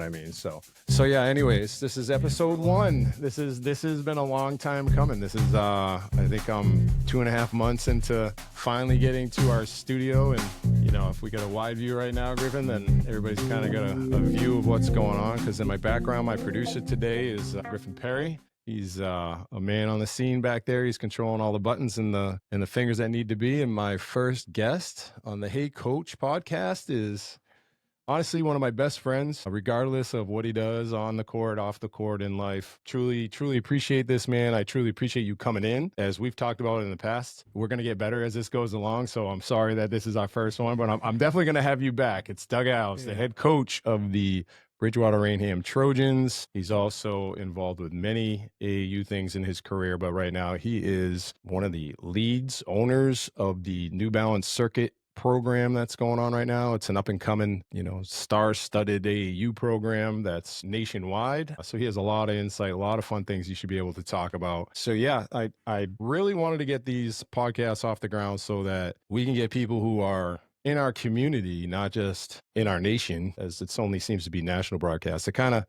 what I mean? So yeah, anyways, this is episode 1. This has been a long time coming. This is I think I'm 2.5 months into finally getting to our studio, and if we get a wide view right now, Griffin, then everybody's kind of got a view of what's going on, because in my background, my producer today is Griffin Perry. He's a man on the scene back there. He's controlling all the buttons and the fingers that need to be. And my first guest on the Hey Coach podcast is honestly one of my best friends, regardless of what he does on the court, off the court, in life. Truly, truly appreciate this, man. I truly appreciate you coming in. As we've talked about in the past, we're going to get better as this goes along. So I'm sorry that this is our first one, but I'm definitely going to have you back. It's Doug Alves, the head coach of the Bridgewater-Raynham Trojans. He's also involved with many AAU things in his career, but right now he is one of the leads owners of the New Balance Circuit program that's going on right now. It's an up-and-coming, star-studded AAU program that's nationwide. So he has a lot of insight, a lot of fun things you should be able to talk about. So yeah, I really wanted to get these podcasts off the ground so that we can get people who are in our community, not just in our nation, as it only seems to be national broadcasts, to kind of,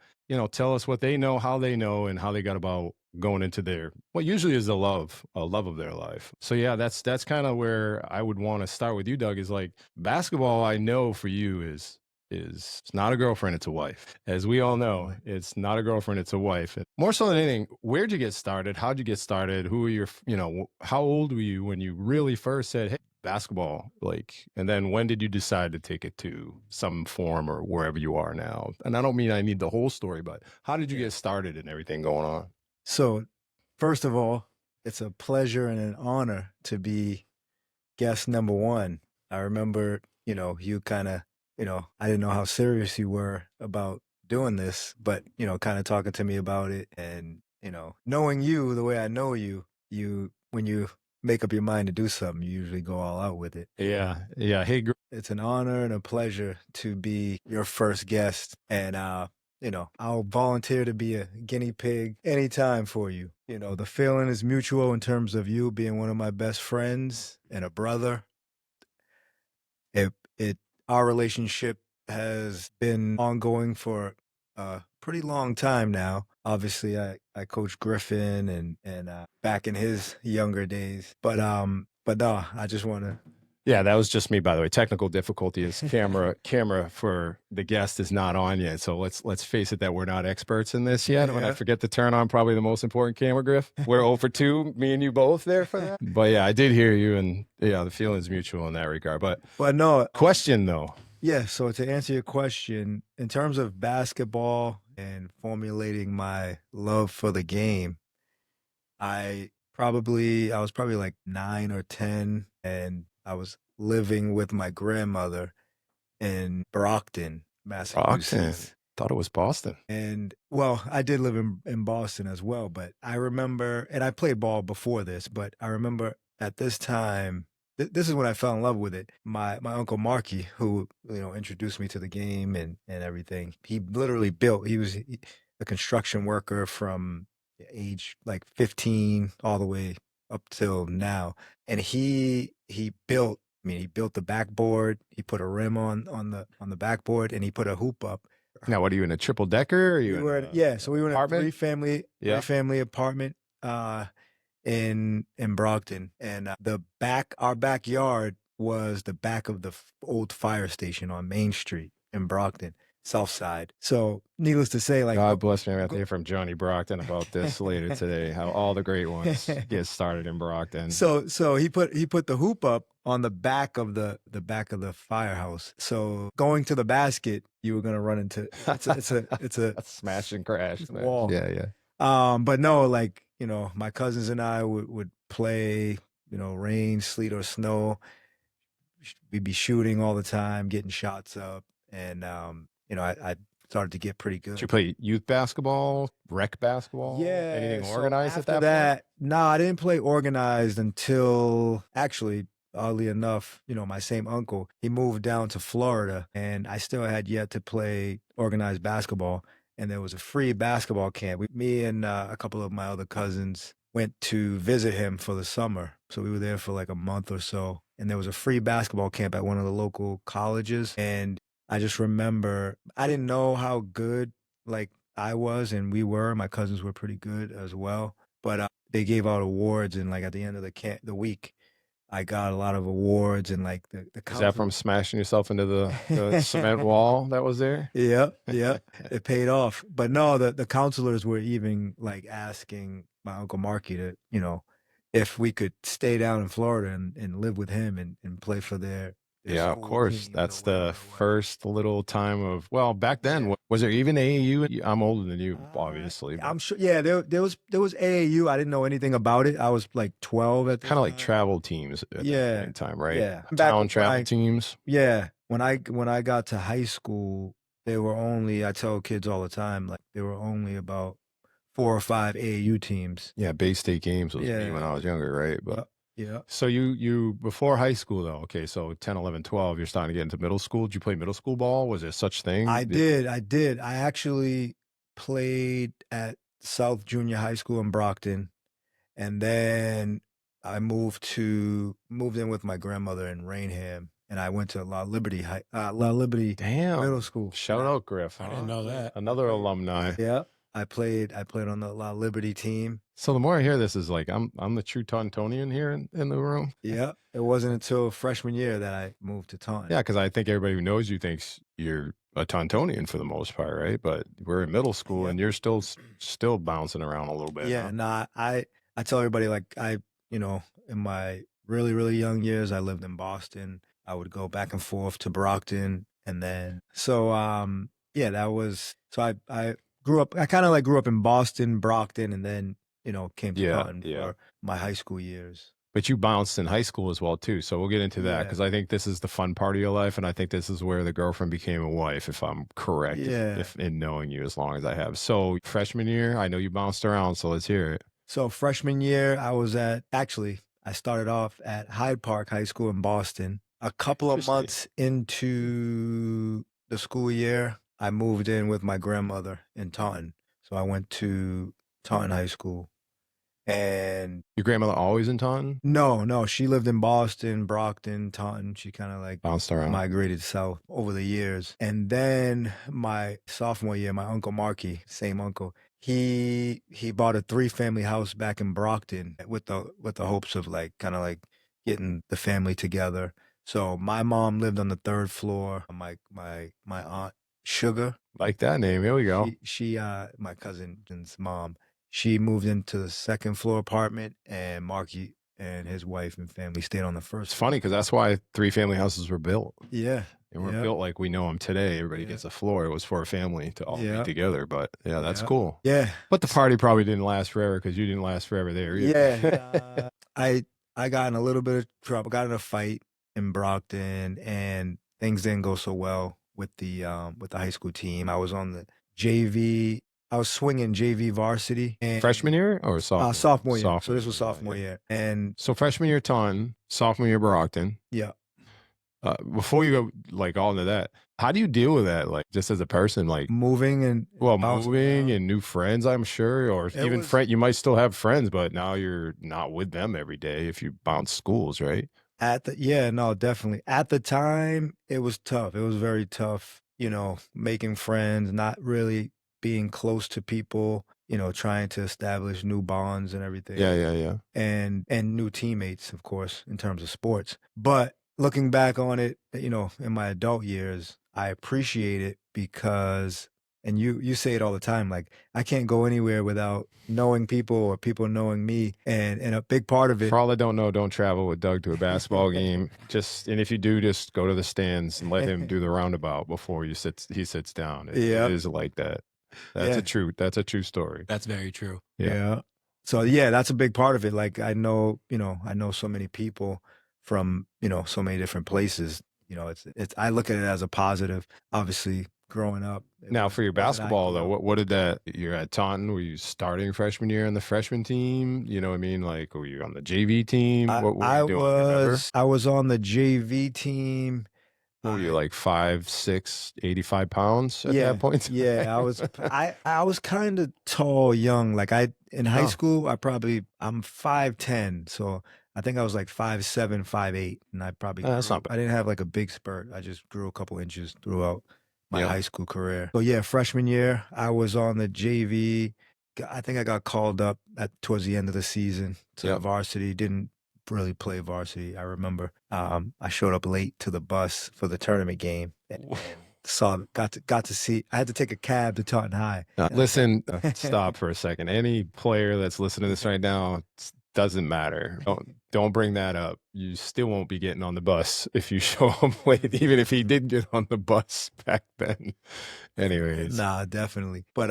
tell us what they know, how they know, and how they got about going into their, what usually is a love of their life. So yeah, that's kind of where I would want to start with you, Doug, is like basketball. I know for you is it's not a girlfriend, it's a wife. As we all know, it's not a girlfriend, it's a wife. And more so than anything, where'd you get started? How'd you get started? Who were your, how old were you when you really first said, hey, basketball, and then when did you decide to take it to some form or wherever you are now? And I don't mean I need the whole story, but how did you get started and everything going on? So first of all, it's a pleasure and an honor to be guest number 1. I remember, you kind of, I didn't know how serious you were about doing this, but, kind of talking to me about it, and, knowing you the way I know you, when you make up your mind to do something, you usually go all out with it. Yeah. Hey, it's an honor and a pleasure to be your first guest, and I'll volunteer to be a guinea pig anytime for you. The feeling is mutual in terms of you being one of my best friends and a brother. Our relationship has been ongoing for a pretty long time now. Obviously, I coached Griffin and back in his younger days, but no, I just want to. Yeah, that was just me, by the way. Technical difficulty is camera for the guest is not on yet. So let's face it that we're not experts in this yet. Yeah. When I forget to turn on probably the most important camera, Griff, we're 0 for 2, me and you both there for that. But yeah, I did hear you, and yeah, the feeling is mutual in that regard. But no. Question though. Yeah, so to answer your question, in terms of basketball and formulating my love for the game, I was probably like 9 or 10, and I was living with my grandmother in Brockton, Massachusetts. Thought it was Boston. And well, I did live in Boston as well, but I remember, and I played ball before this, but I remember at this time, this is when I fell in love with it. My Uncle Marky, who, introduced me to the game and everything, he literally he was a construction worker from age like 15 all the way up till now. And he built the backboard, he put a rim on the backboard, and he put a hoop up. Now, what are you in a triple decker? So we were in a three-family apartment in Brockton, and our backyard was the back of the old fire station on Main Street in Brockton, South Side. So, needless to say, God bless me, I'm going to hear from Johnny Brockton about this later today. How all the great ones get started in Brockton. So he put the hoop up on the back of the firehouse. So going to the basket, you were going to run into it's a smash and crash wall. Yeah. But no, my cousins and I would play, rain, sleet, or snow. We'd be shooting all the time, getting shots up, and I started to get pretty good. Did you play youth basketball, rec basketball? Yeah. Anything organized at that point? No, I didn't play organized until, actually, oddly enough, my same uncle, he moved down to Florida, and I still had yet to play organized basketball. And there was a free basketball camp. Me and a couple of my other cousins went to visit him for the summer. So we were there for like a month or so. And there was a free basketball camp at one of the local colleges. And I just remember I didn't know how good like I was and we were. My cousins were pretty good as well. But they gave out awards and like at the end of the week, I got a lot of awards and like the Is that from counselor. smashing yourself into the cement wall that was there? Yeah, yeah, it paid off. But no, the counselors were even like asking my Uncle Marky to, if we could stay down in Florida and live with him and play for their Yeah, of school course. teams or That's whatever the it was. first little time of, well, back then, Yeah. was there even AAU? I'm older than you, obviously, but I'm sure. Yeah, there was AAU. I didn't know anything about it. I was like 12 at the kind of like time. travel teams at that point Yeah, in time, right? yeah. Back Town when travel teams. when I got to high school, there were only I tell kids all the time like there were only about 4 or 5 AAU teams. Yeah, Bay State games was me Yeah, when I was younger, right? But yeah. so you before high school though, okay, so 10, 11, 12, you're starting to get into middle school. Did you play middle school ball? Was there such thing? I did. I did. I actually played at South Junior High School in Brockton, and then I moved in with my grandmother in Raynham, and I went to La Liberty Damn. Middle School. Shout out Griff. I didn't know that. Another alumni. Yeah, I played on the La Liberty team. So the more I hear this is like I'm the true Tauntonian here in the room. Yeah, it wasn't until freshman year that I moved to Taunton. Yeah, because I think everybody who knows you thinks you're a Tauntonian for the most part, right? But we're in middle school and you're still bouncing around a little bit. Yeah, huh? nah, I tell everybody like in my really, really young years, I lived in Boston. I would go back and forth to Brockton and then yeah, that was so I kind of like grew up in Boston, Brockton, and then, came to Taunton for my high school years. But you bounced in high school as well too, so we'll get into that Yeah. because I think this is the fun part of your life, and I think this is where the girlfriend became a wife, if I'm correct, Yeah. if in knowing you as long as I have. So freshman year, I know you bounced around, so let's hear it. So freshman year, I started off at Hyde Park High School in Boston. A couple of Interesting. months into the school year, I moved in with my grandmother in Taunton. So I went to Taunton High School. And Your grandmother always in Taunton? no, she lived in Boston, Brockton, Taunton. She kind of like Bounced around. migrated south over the years. And then my sophomore year, my Uncle Marky, same uncle, he bought a 3-family house back in Brockton with the hopes of like kind of like getting the family together. So my mom lived on the 3rd floor. My aunt Sugar, Like that name. Here we go. she my cousin's mom, she moved into the 2nd floor apartment, and Marky and his wife and family stayed on the 1st. It's funny because that's why 3-family houses were built. Yeah. And we're Yeah. built like we know them today. Everybody Yeah. gets a floor. It was for a family to all Yeah. be together. But yeah, that's Yeah. cool. Yeah. But the party probably didn't last forever because you didn't last forever there either. Yeah. I got in a little bit of trouble, got in a fight in Brockton, and things didn't go so well with the high school team. I was on the JV. I was swinging JV varsity. And Freshman year or sophomore? Sophomore year. So Sophomore this was year, sophomore yeah. year. And So freshman year Taunton, sophomore year Brockton. yeah. Before you go like all into that, how do you deal with that? Like just as a person, like Moving and bouncing moving around. and new friends, I'm sure, or It even was- you might still have friends, but now you're not with them every day if you bounce schools, right? Definitely. At the time, it was tough. It was very tough, making friends, not really being close to people, trying to establish new bonds and everything. Yeah. And new teammates, of course, in terms of sports. But looking back on it, in my adult years, I appreciate it because, and you say it all the time, like I can't go anywhere without knowing people or people knowing me. And a big part of it. For all that don't know, don't travel with Doug to a basketball game. And if you do, just go to the stands and let him do the roundabout before he sits down. It is like that. That's a true story. That's very true. Yeah. So yeah, that's a big part of it. Like I know so many people from, so many different places. It's I look at it as a positive, obviously growing up. Now for your wasn't basketball though, ideal. what did that, you're at Taunton, were you starting freshman year on the freshman team? You know what I mean? Like, were you on the JV team? What were you doing? Remember? I was on the JV team. What were you like 5'6", 85 pounds at that point? Yeah, I was kind of tall, young. Like in high school, I'm 5'10", so I think I was like 5'7", 5'8", and I probably That's grew. not bad. I didn't have like a big spurt. I just grew a couple inches throughout my Yeah. high school career. So yeah, freshman year, I was on the JV. I think I got called up towards the end of the season to Yep. varsity. Didn't really play varsity. I remember I showed up late to the bus for the tournament game and got to see. I had to take a cab to Taunton High. Listen, stop for a second. Any player that's listening to this right now, doesn't matter. Don't bring that up. You still won't be getting on the bus if you show up late, even if he did get on the bus back then. Anyways. Nah, definitely. But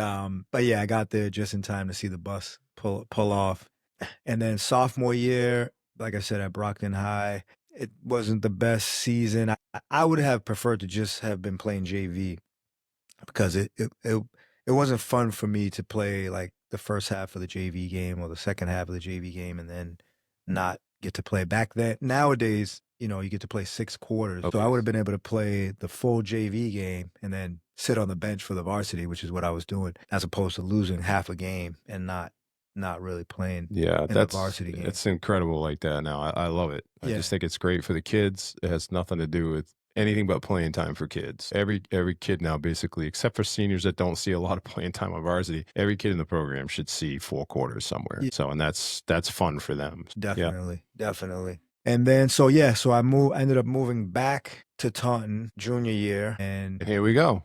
yeah, I got there just in time to see the bus pull off. And then sophomore year, like I said, at Brockton High, it wasn't the best season. I would have preferred to just have been playing JV because it wasn't fun for me to play like the first half of the JV game or the second half of the JV game and then not get to play. Back then, nowadays, you get to play 6 quarters. Okay. So I would have been able to play the full JV game and then sit on the bench for the varsity, which is what I was doing, as opposed to losing half a game and not really playing in the varsity game. It's incredible like that now. I love it. I just think it's great for the kids. It has nothing to do with anything but playing time for kids. Every kid now, basically, except for seniors that don't see a lot of playing time on varsity, every kid in the program should see 4 quarters somewhere. Yeah. So, and that's fun for them. Definitely. And then, so I ended up moving back to Taunton junior year. And here we go.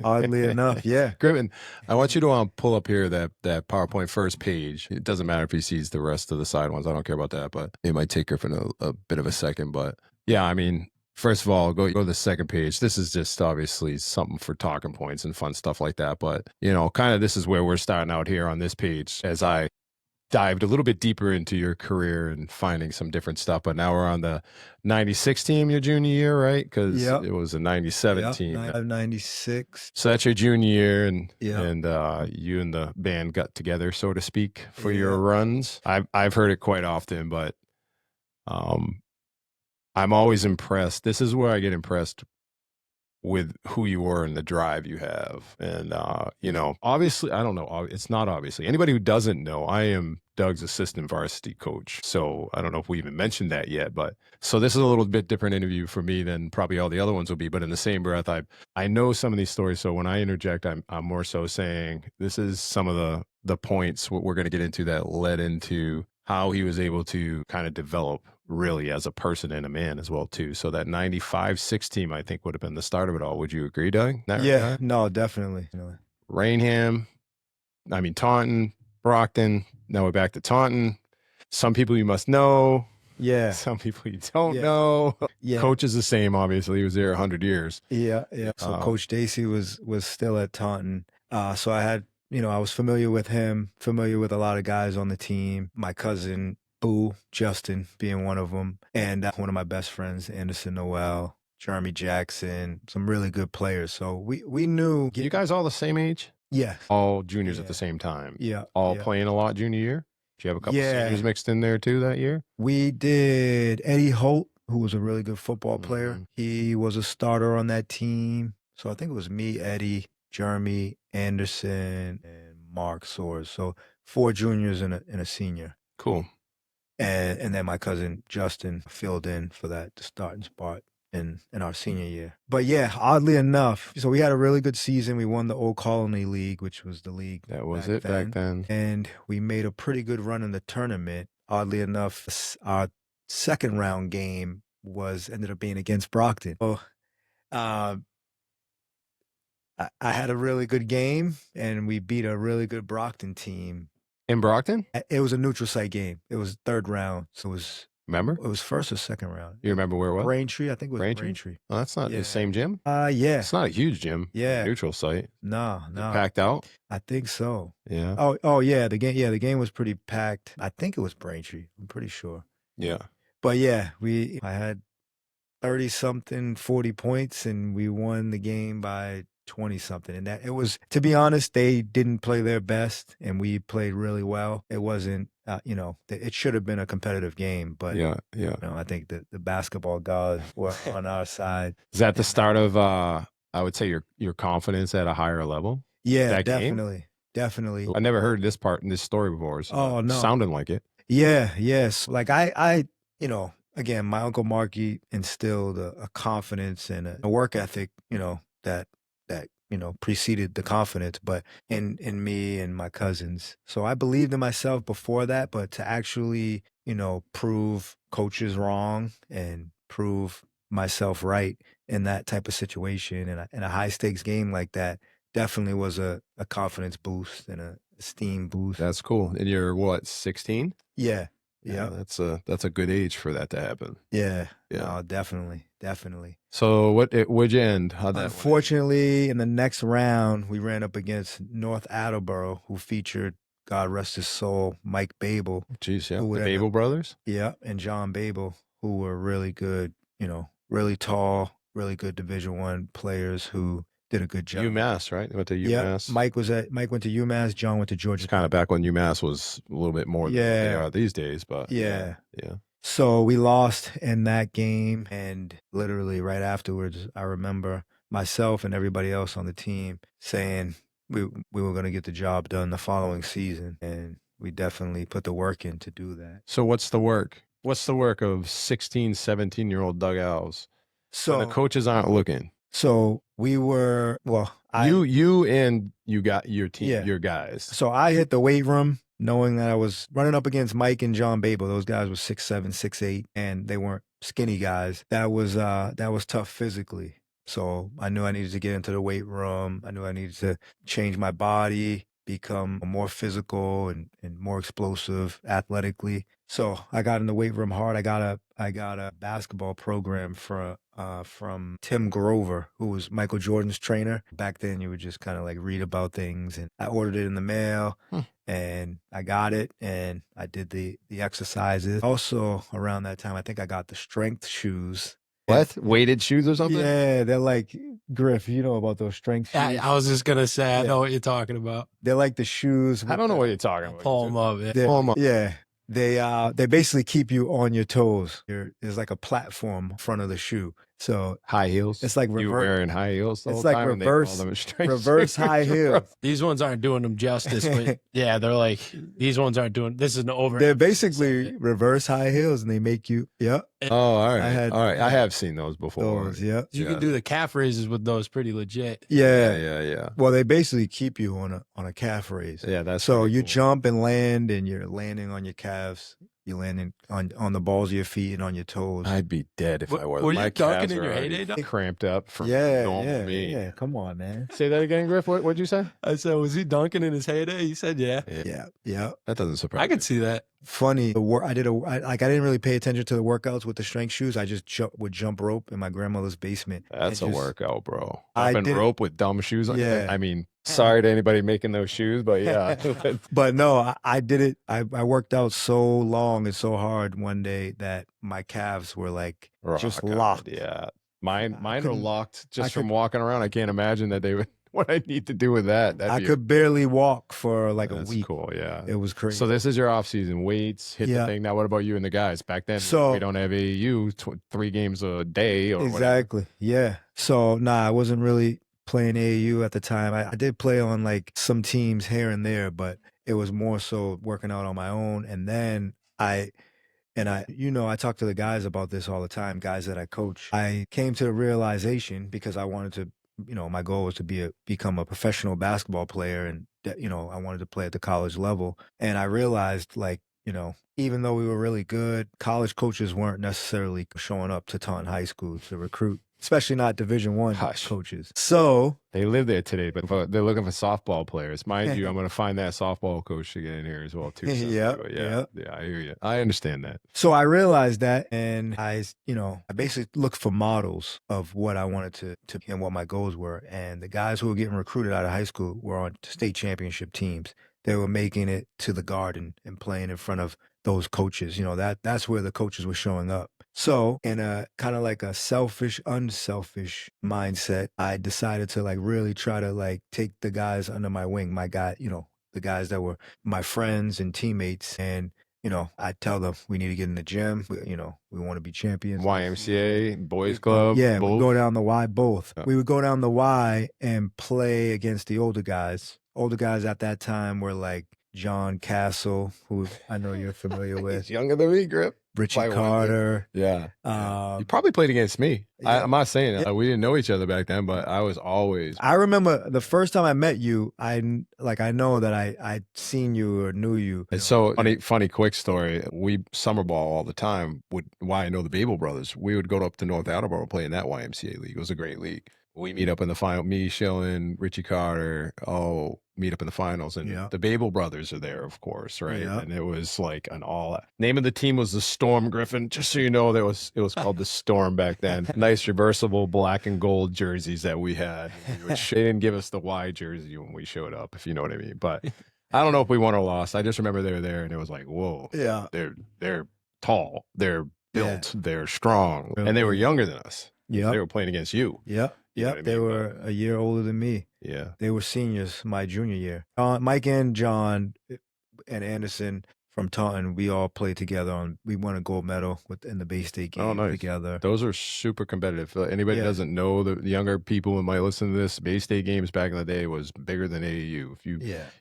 Oddly enough, yeah. Griffin, I want you to pull up here that PowerPoint first page. It doesn't matter if he sees the rest of the side ones. I don't care about that, but it might take Griffin a bit of a second. But yeah, I mean, first of all, go to the second page. This is just obviously something for talking points and fun stuff like that. But, kind of this is where we're starting out here on this page as I dived a little bit deeper into your career and finding some different stuff. But now we're on the 96 team your junior year, right? Because it was a 97 team. 96. So that's your junior year, and you and the band got together, so to speak, for your runs. I've heard it quite often, but I'm always impressed. This is where I get impressed with who you were and the drive you have. And, obviously, I don't know. It's not obviously. Anybody who doesn't know, I am Doug's assistant varsity coach. So I don't know if we even mentioned that yet. But so this is a little bit different interview for me than probably all the other ones will be. But in the same breath, I know some of these stories. So when I interject, I'm more so saying this is some of the points what we're going to get into that led into how he was able to kind of develop really as a person and a man as well too. So that 95-6 team, I think, would have been the start of it all. Would you agree, Doug? No, definitely. Raynham, Taunton, Brockton. Now we're back to Taunton. Some people you must know. Yeah. Some people you don't know. Yeah. Coach is the same, obviously. He was there 100 years. Yeah. So Coach Dacey was still at Taunton. So I had, I was familiar with him, familiar with a lot of guys on the team. My cousin, Boo, Justin being one of them, and one of my best friends, Anderson Noel, Jeremy Jackson, some really good players. So we knew. You guys all the same age? Yeah. All juniors at the same time? Yeah. All playing a lot junior year? Did you have a couple seniors mixed in there too that year? We did. Eddie Holt, who was a really good football player. He was a starter on that team. So I think it was me, Eddie, Jeremy, Anderson, and Mark Soares. So 4 juniors and a senior. Cool. And then my cousin Justin filled in for that starting spot in our senior year. But yeah, oddly enough, so we had a really good season. We won the Old Colony League, which was the league that was back then. And we made a pretty good run in the tournament. Oddly enough, our second round game ended up being against Brockton. So I had a really good game, and we beat a really good Brockton team. In Brockton? It was a neutral site game. It was third round. So it was. Remember? It was first or second round. You remember where it was? Braintree. I think it was Braintree. Oh, that's not the same gym? Yeah. It's not a huge gym. Yeah. Neutral site. No. Packed out? I think so. Yeah. Oh yeah. The game was pretty packed. I think it was Braintree. I'm pretty sure. Yeah. But yeah, I had 30-something, 40 points, and we won the game by 20-something. And that it was, to be honest, they didn't play their best, and we played really well. It wasn't, it should have been a competitive game, but I think the basketball gods were on our side. Is that the start of, I would say, your confidence at a higher level? Yeah, definitely. I never heard this part in this story before. So no. Sounding like it. Yeah, yes. Like you know, again, my Uncle Marky instilled a confidence and a work ethic, that preceded the confidence, but in me and my cousins. So I believed in myself before that, but to actually, prove coaches wrong and prove myself right in that type of situation and in a high stakes game like that definitely was a confidence boost and a esteem boost. That's cool. And you're what, 16? Yeah. Yeah, Yeah. that's a good age for that to happen. Yeah. Yeah. No, definitely. Definitely. So what'd you end? How'd that one end? Unfortunately, in the next round, we ran up against North Attleboro, who featured, God rest his soul, Mike Babel. Jeez, yeah. Who The would end Babel up- brothers? Yeah, and John Babel, who were really good, really tall, really good Division I players who did a good job. UMass, right? They went to Yeah, UMass. Mike went to UMass, John went to Georgia. It's kind of back when UMass was a little bit more than what they Yeah. are these days, but Yeah. yeah. So we lost in that game, and literally right afterwards, I remember myself and everybody else on the team saying we were going to get the job done the following season, and we definitely put the work in to do that. So what's the work? What's the work of 16, 17-year-old Doug Alves when the So coaches aren't looking? so we were You and you got your team, Yeah. your guys. So I hit the weight room knowing that I was running up against Mike and John Babel. Those guys were 6'7", 6'8", and they weren't skinny guys. That was tough physically. So I knew I needed to get into the weight room. I knew I needed to change my body, become more physical and more explosive athletically. So I got in the weight room hard. I got a basketball program from Tim Grover, who was Michael Jordan's trainer. Back then, you would just kind of like read about things, and I ordered it in the mail. And I got it, and I did the exercises. Also, around that time, I think I got the strength shoes. What? Weighted shoes or something? Yeah, they're like, Griff, you know about those strength shoes? I was just gonna say, I Yeah. know what you're talking about. They're like the shoes. I don't know what you're talking about. Pull them up. Yeah. They're- Pull 'em up. Yeah. They basically keep you on your toes. There's like a platform in front of the shoe. So High heels. it's like You reverse. wearing high heels the It's whole like time, and they call reverse- them strength reverse shoes, high bro. heels. These ones aren't doing them justice, but yeah, they're like these ones aren't doing. This is an over. They're basically reverse high heels, and they make you. Yep. Oh, all right. had- all right. I have seen those before. Those. Yep. You Yeah. can do the calf raises with those pretty legit. Yeah. Yeah. Well, they basically keep you on a calf raise. Yeah, that's So pretty you cool. jump and land, and you're landing on your calves. You're landing on the balls of your feet and on your toes. I'd be dead if I wore them. Were you My dunking calves in are your already heyday, Doc? cramped up from yeah, normal yeah, me. yeah. Come on, man. Say that again, Griff. What'd you say? I said, was he dunking in his heyday? He said, yeah. Yeah. That doesn't surprise I could me. see that. Funny. I didn't really pay attention to the workouts with the strength shoes. I just would jump rope in my grandmother's basement. That's a and just- workout, bro. I Jumping did it- rope with dumb shoes on. Yeah. I mean, sorry to anybody making those shoes, but yeah. But no, I did it. I worked out so long and so hard one day that my calves were like just Rock out, locked. Yeah. Mine are couldn't- locked just I from could- walking around. I can't imagine that they would what I need to do with that. That'd I be- could barely walk for like a That's week. cool, yeah. It was crazy. So this is your off season. Weights, hit the Yeah. thing. Now what about you and the guys? Back then So- we don't have AAU 3 games a day or whatever. Exactly. Yeah. So I wasn't really playing AAU at the time. I did play on like some teams here and there, but it was more so working out on my own. And then I talk to the guys about this all the time, guys that I coach. I came to the realization because I wanted to, my goal was to become a professional basketball player, and I wanted to play at the college level. And I realized, like, even though we were really good, college coaches weren't necessarily showing up to Taunton High School to recruit, especially not Division I Hush. coaches. So They live there today, but they're looking for softball players. Mind you, I'm going to find that softball coach to get in here as well too. So, Yep, yeah, I hear you. I understand that. So I realized that, and I basically looked for models of what I wanted to and what my goals were. And the guys who were getting recruited out of high school were on state championship teams. They were making it to the Garden and playing in front of those coaches. That's where the coaches were showing up. So in a kind of like a selfish, unselfish mindset, I decided to like really try to like take the guys under my wing, the guys that were my friends and teammates. And, I tell them we need to get in the gym. We want to be champions. YMCA, boys club. Yeah, both? we go down the Y both. Yeah. We would go down the Y and play against the older guys. Older guys at that time were like John Castle, who I know you're familiar with. He's younger than me, Grip. Richie By 1 year. Carter. Yeah. You Um, probably played against me. yeah. I'm not saying Yeah. we didn't know each other back then, but I was always. I remember the first time I met you, I know that I'd seen you or knew you. And so funny quick story. We summer ball all the time. Why I know the Babel brothers. We would go up to North Attleboro play in that YMCA league. It was a great league. We meet up in the final. Me, Shillen, Richie Carter. Meet up in the finals, and Yeah. the Babel brothers are there, of course, right? Yeah. And it was like an all. Name of the team was the Storm Griffin. Just so you know, it was called the Storm back then. Nice reversible black and gold jerseys that we had. They didn't give us the Y jersey when we showed up, if you know what I mean. But I don't know if we won or lost. I just remember they were there, and it was like, whoa, Yeah. they're tall, they're built, Yeah. they're strong, and they were younger than us. Yeah. They were playing against you. Yep. You know Yep. what I They mean? were a year older than me. Yeah. They were seniors my junior year. Mike and John and Anderson from Taunton, we all played together we won a gold medal in the Bay State game together. Those are super competitive. Anybody doesn't know, the younger people who might listen to this, Bay State games back in the day was bigger than AAU. If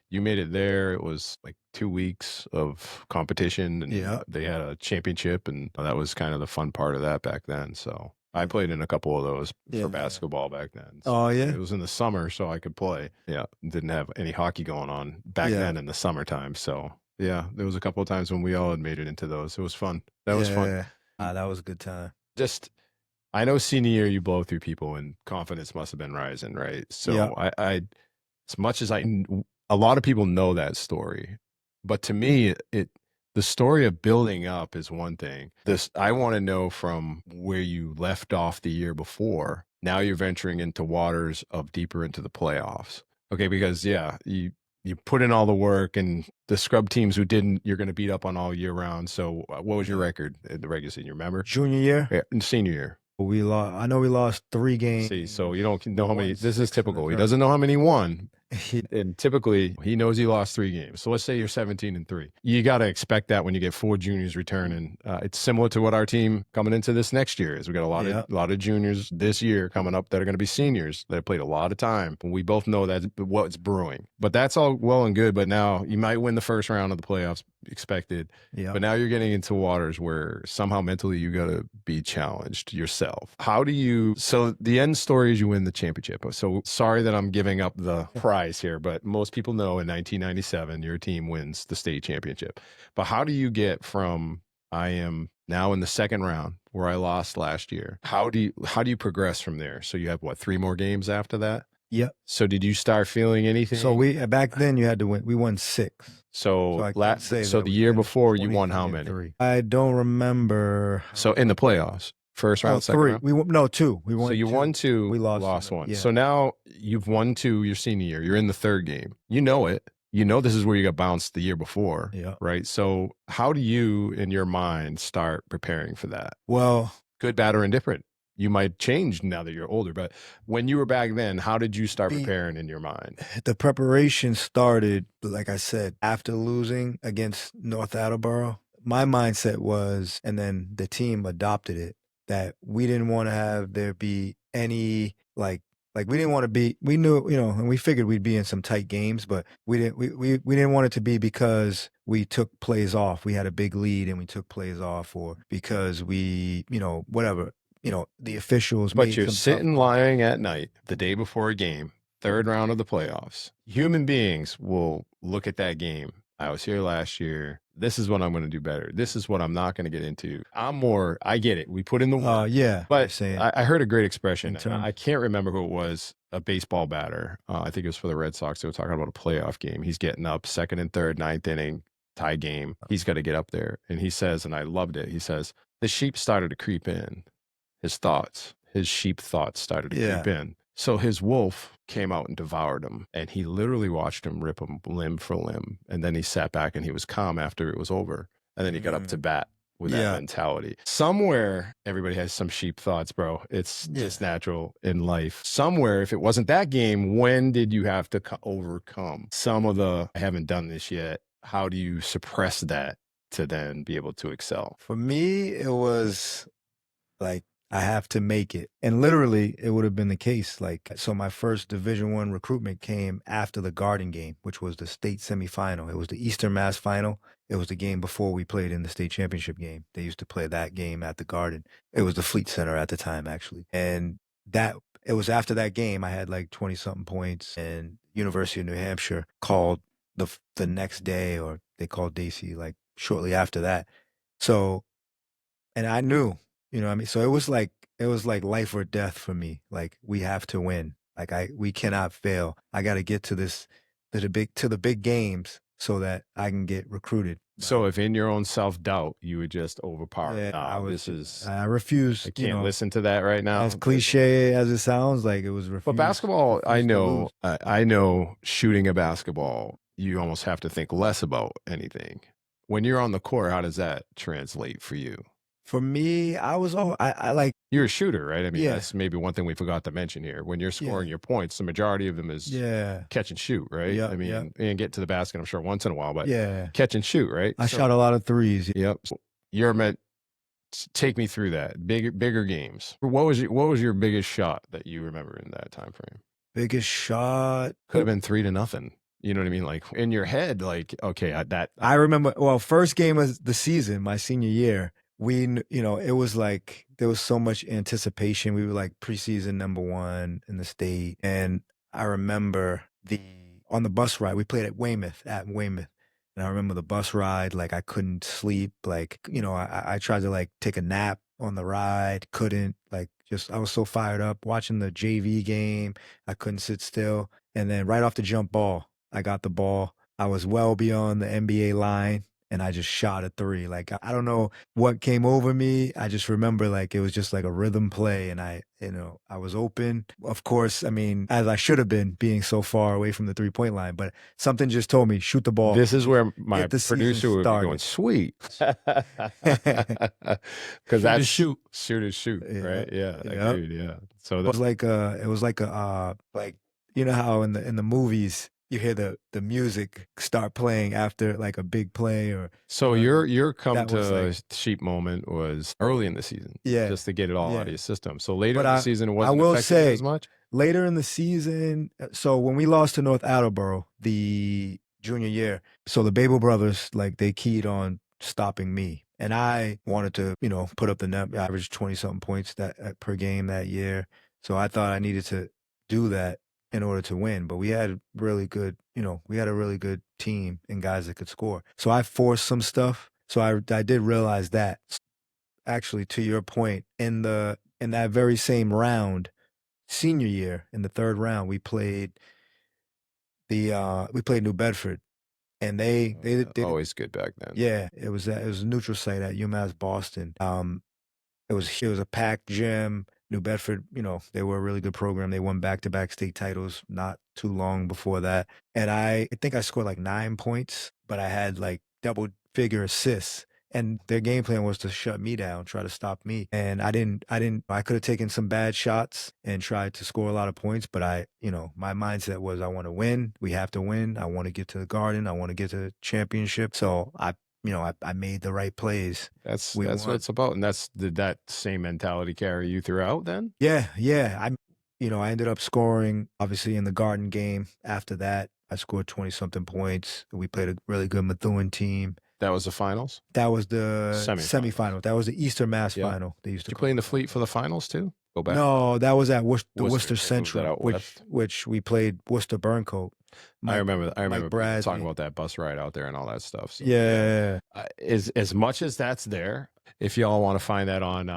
you made it there, it was like 2 weeks of competition, and they had a championship, and that was kind of the fun part of that back then. So I played in a couple of those for basketball back then. So it was in the summer, so I could play. Yeah, didn't have any hockey going on back then in the summertime. So yeah, there was a couple of times when we all had made it into those. It was fun. That was fun. That was a good time. I know senior year you blow through people and confidence must have been rising, right? So I as much as a lot of people know that story, but to me, the story of building up is one thing. I want to know from where you left off the year before. Now you're venturing into waters of deeper into the playoffs. Okay, because you put in all the work, and the scrub teams who didn't, you're going to beat up on all year round. So what was your record in the regular season? You remember? Junior year? Yeah, in senior year. We lost. I know we lost 3 games. See, so you don't know how many. This is typical. He doesn't know how many he won. And typically, he knows he lost 3 games. So let's say you're 17-3. You got to expect that when you get 4 juniors returning. It's similar to what our team coming into this next year is. We got a lot of juniors this year coming up that are going to be seniors that have played a lot of time. We both know that's what's brewing. But that's all well and good. But now you might win the first round of the playoffs expected. Yeah. But now you're getting into waters where somehow mentally you got to be challenged yourself. So the end story is you win the championship. So sorry that I'm giving up the prize here, but most people know in 1997 your team wins the state championship. But how do you get from I am now in the second round where I lost last year? How do you progress from there? So you have 3 more games after that? Yep. So did you start feeling anything? So back then you had to win. We won 6. So the year before you won how many? 3. I don't remember. So in the playoffs. First round, second 3. round? 2. We won. So you 2. won 2, we lost 1. Yeah. So now you've won 2 your senior year. You're in the 3rd game. You know it. You know this is where you got bounced the year before, right? So how do you, in your mind, start preparing for that? Well, good, bad, or indifferent. You might change now that you're older, but when you were back then, how did you start preparing in your mind? The preparation started, like I said, after losing against North Attleboro. My mindset was, and then the team adopted it, that we didn't want to have there be any like we didn't want to be. We knew, and we figured we'd be in some tight games, but we didn't want it to be because we took plays off. We had a big lead and we took plays off, or because we, whatever. The officials. But you're sitting lying at night the day before a game, 3rd round of the playoffs. Human beings will look at that game. I was here last year. This is what I'm going to do better. This is what I'm not going to get into. I get it. We put in the work. But I heard a great expression. I can't remember who it was, a baseball batter. I think it was for the Red Sox. They were talking about a playoff game. He's getting up 2nd and 3rd, 9th inning, tie game. He's got to get up there. And he says, and I loved it, he says, the sheep started to creep in. His sheep thoughts started to creep in. So his wolf came out and devoured him, and he literally watched him rip him limb for limb. And then he sat back and he was calm after it was over. And then he got up to bat with that mentality. Somewhere, everybody has some sheep thoughts, bro. It's just natural in life. Somewhere, if it wasn't that game, when did you have to overcome some of I haven't done this yet? How do you suppress that to then be able to excel? For me, it was like, I have to make it. And literally, it would have been the case. Like, so my first Division I recruitment came after the Garden game, which was the state semifinal. It was the Eastern Mass final. It was the game before we played in the state championship game. They used to play that game at the Garden. It was the Fleet Center at the time, actually. And it was after that game, I had like 20-something points, and University of New Hampshire called the next day, or they called Dacey like shortly after that. So, and I knew, you know what I mean? So it was like life or death for me. Like, we have to win. Like, we cannot fail. I got to get to the big games so that I can get recruited. So if in your own self-doubt, you would just overpower. Yeah, I refuse. I can't listen to that right now. As cliche as it sounds, like it was refused. But basketball, I know shooting a basketball, you almost have to think less about anything. When you're on the court, how does that translate for you? For me, I like. You're a shooter, right? I mean, Yeah. that's maybe one thing we forgot to mention here. When you're scoring your points, the majority of them is catch and shoot, right? Yeah, I mean, and get to the basket, I'm sure, once in a while, but catch and shoot, right? I shot a lot of threes. Yep. So you're meant to take me through that. Bigger games. What was your biggest shot that you remember in that time frame? Biggest shot could have been 3-0. You know what I mean? Like, in your head, like, okay, I remember. Well, first game of the season, my senior year. It was like there was so much anticipation. We were like preseason #1 in the state. And I remember on the bus ride, we played at Weymouth. And I remember the bus ride, like I couldn't sleep. Like, I tried to like take a nap on the ride, couldn't. Like, I was so fired up watching the JV game. I couldn't sit still. And then right off the jump ball, I got the ball. I was well beyond the NBA line. And I just shot a 3. Like, I don't know what came over me. I just remember like it was just like a rhythm play, and I was open. Of course, I mean, as I should have been, being so far away from the 3-point line, but something just told me, shoot the ball. This is where my producer would be going, sweet. Because that's shoot, right? Yeah, agreed, yeah. So it was like like, you know how in the movies you hear the music start playing after like a big play, or so your come to sheep moment was early in the season, just to get it all out of your system. So later in the season, it wasn't affected as much. Later in the season, so when we lost to North Attleboro the junior year, so the Babel brothers, like, they keyed on stopping me, and I wanted to put up the net average 20-something points per game that year. So I thought I needed to do that in order to win. But we had really good, we had a really good team and guys that could score. So I forced some stuff. So I did realize that. Actually, to your point, in that very same round, senior year, in the 3rd round, we played New Bedford, and they always good back then. Yeah, it was a neutral site at UMass Boston. It was a packed gym. New Bedford, they were a really good program. They won back-to-back state titles not too long before that. And I think I scored like 9 points, but I had like double-figure assists. And their game plan was to shut me down, try to stop me. And I could have taken some bad shots and tried to score a lot of points, but my mindset was, I want to win. We have to win. I want to get to the Garden. I want to get to the championship. So I made the right plays. That's what it's about. And did that same mentality carry you throughout then? Yeah. I ended up scoring, obviously, in the Garden game. After that, I scored 20-something points. We played a really good Methuen team. That was the finals? That was the semifinal. That was the Eastern Mass final. They used to. Did you play in the Fleet for the finals too? Go back. No, that was at the Worcester Central, which we played Worcester Burncoat. I remember talking about that bus ride out there and all that stuff. So, as much as that's there, if y'all want to find that on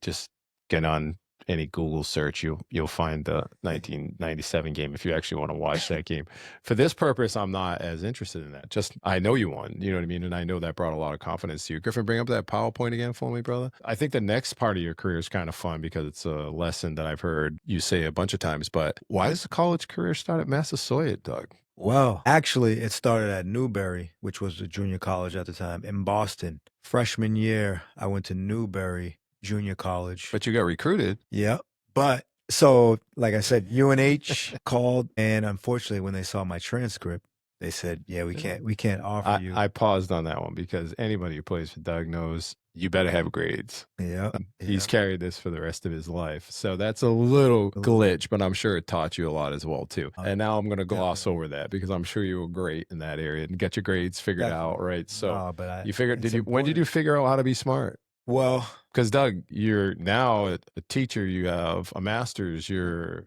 just get on any Google search, you'll find the 1997 game if you actually want to watch that game. For this purpose, I'm not as interested in that. Just, I know you won, you know what I mean? And I know that brought a lot of confidence to you. Griffin, bring up that PowerPoint again for me, brother. I think the next part of your career is kind of fun because it's a lesson that I've heard you say a bunch of times, but why does the college career start at Massasoit, Doug? Well, actually, it started at Newberry, which was the junior college at the time, in Boston. Freshman year, I went to Newberry Junior College. But you got recruited. Yeah. But so, like I said, UNH called, and unfortunately, when they saw my transcript, they said, yeah, we can't offer you. I paused on that one because anybody who plays for Doug knows you better have grades. Yeah. He's carried this for the rest of his life. So that's a little glitch, but I'm sure it taught you a lot as well, too. And now I'm going to gloss over that because I'm sure you were great in that area and get your grades figured out, right? So when did you figure out how to be smart? Well, because Doug, you're now a teacher, you have a master's.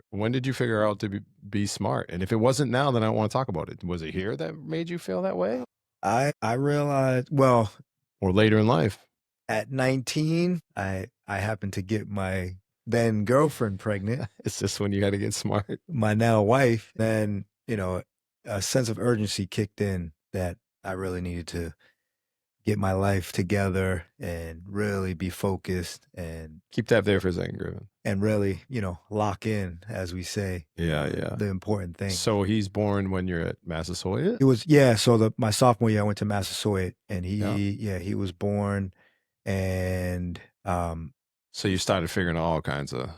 When did you figure out to be smart? And if it wasn't now, then I don't want to talk about it. Was it here that made you feel that way? I realized, well, or later in life. At 19, I happened to get my then girlfriend pregnant. Is this when you got to get smart? My now wife. Then, a sense of urgency kicked in that I really needed to get my life together and really be focused and keep that there for a second, Griffin. And really, lock in, as we say. Yeah. The important thing. So he's born when you're at Massasoit? It was, so my sophomore year I went to Massasoit and he was born. And so you started figuring out all kinds of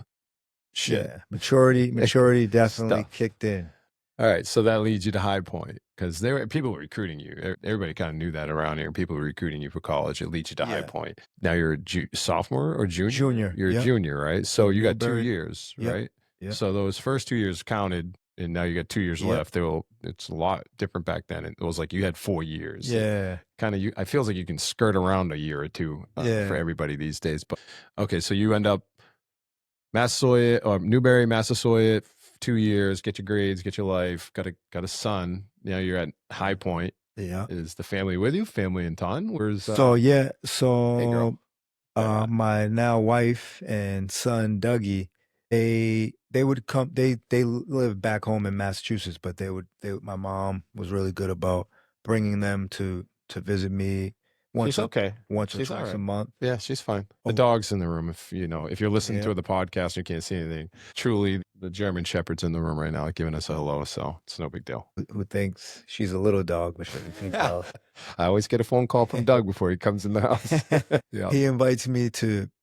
shit. Yeah, maturity definitely kicked in. All right, so that leads you to High Point because people were recruiting you. Everybody kind of knew that around here. People were recruiting you for college. It leads you to High Point. Now you're a sophomore or junior? Junior. You're a junior, right? So you got 2 years, Yep. right? Yep. So those first 2 years counted, and now you got 2 years left. It's a lot different back then. It was like you had 4 years. Yeah. I feels like you can skirt around a year or two for everybody these days. But okay, so you end up Massasoit or Newberry, Massasoit, 2 years, get your grades, get your life, got a son. Now you're at High Point. Yeah. Is the family with you? Family in Taunton? Where's hey, girl. My now wife and son Dougie, they would come. They live back home in Massachusetts, but my mom was really good about bringing them to visit me once or twice a month. Yeah, she's fine. The dog's in the room. If you're listening to the podcast and you can't see anything, truly the German Shepherd's in the room right now giving us a hello, so it's no big deal. Who thinks she's a little dog, but she thinks I always get a phone call from Doug before he comes in the house. Yeah. He invites me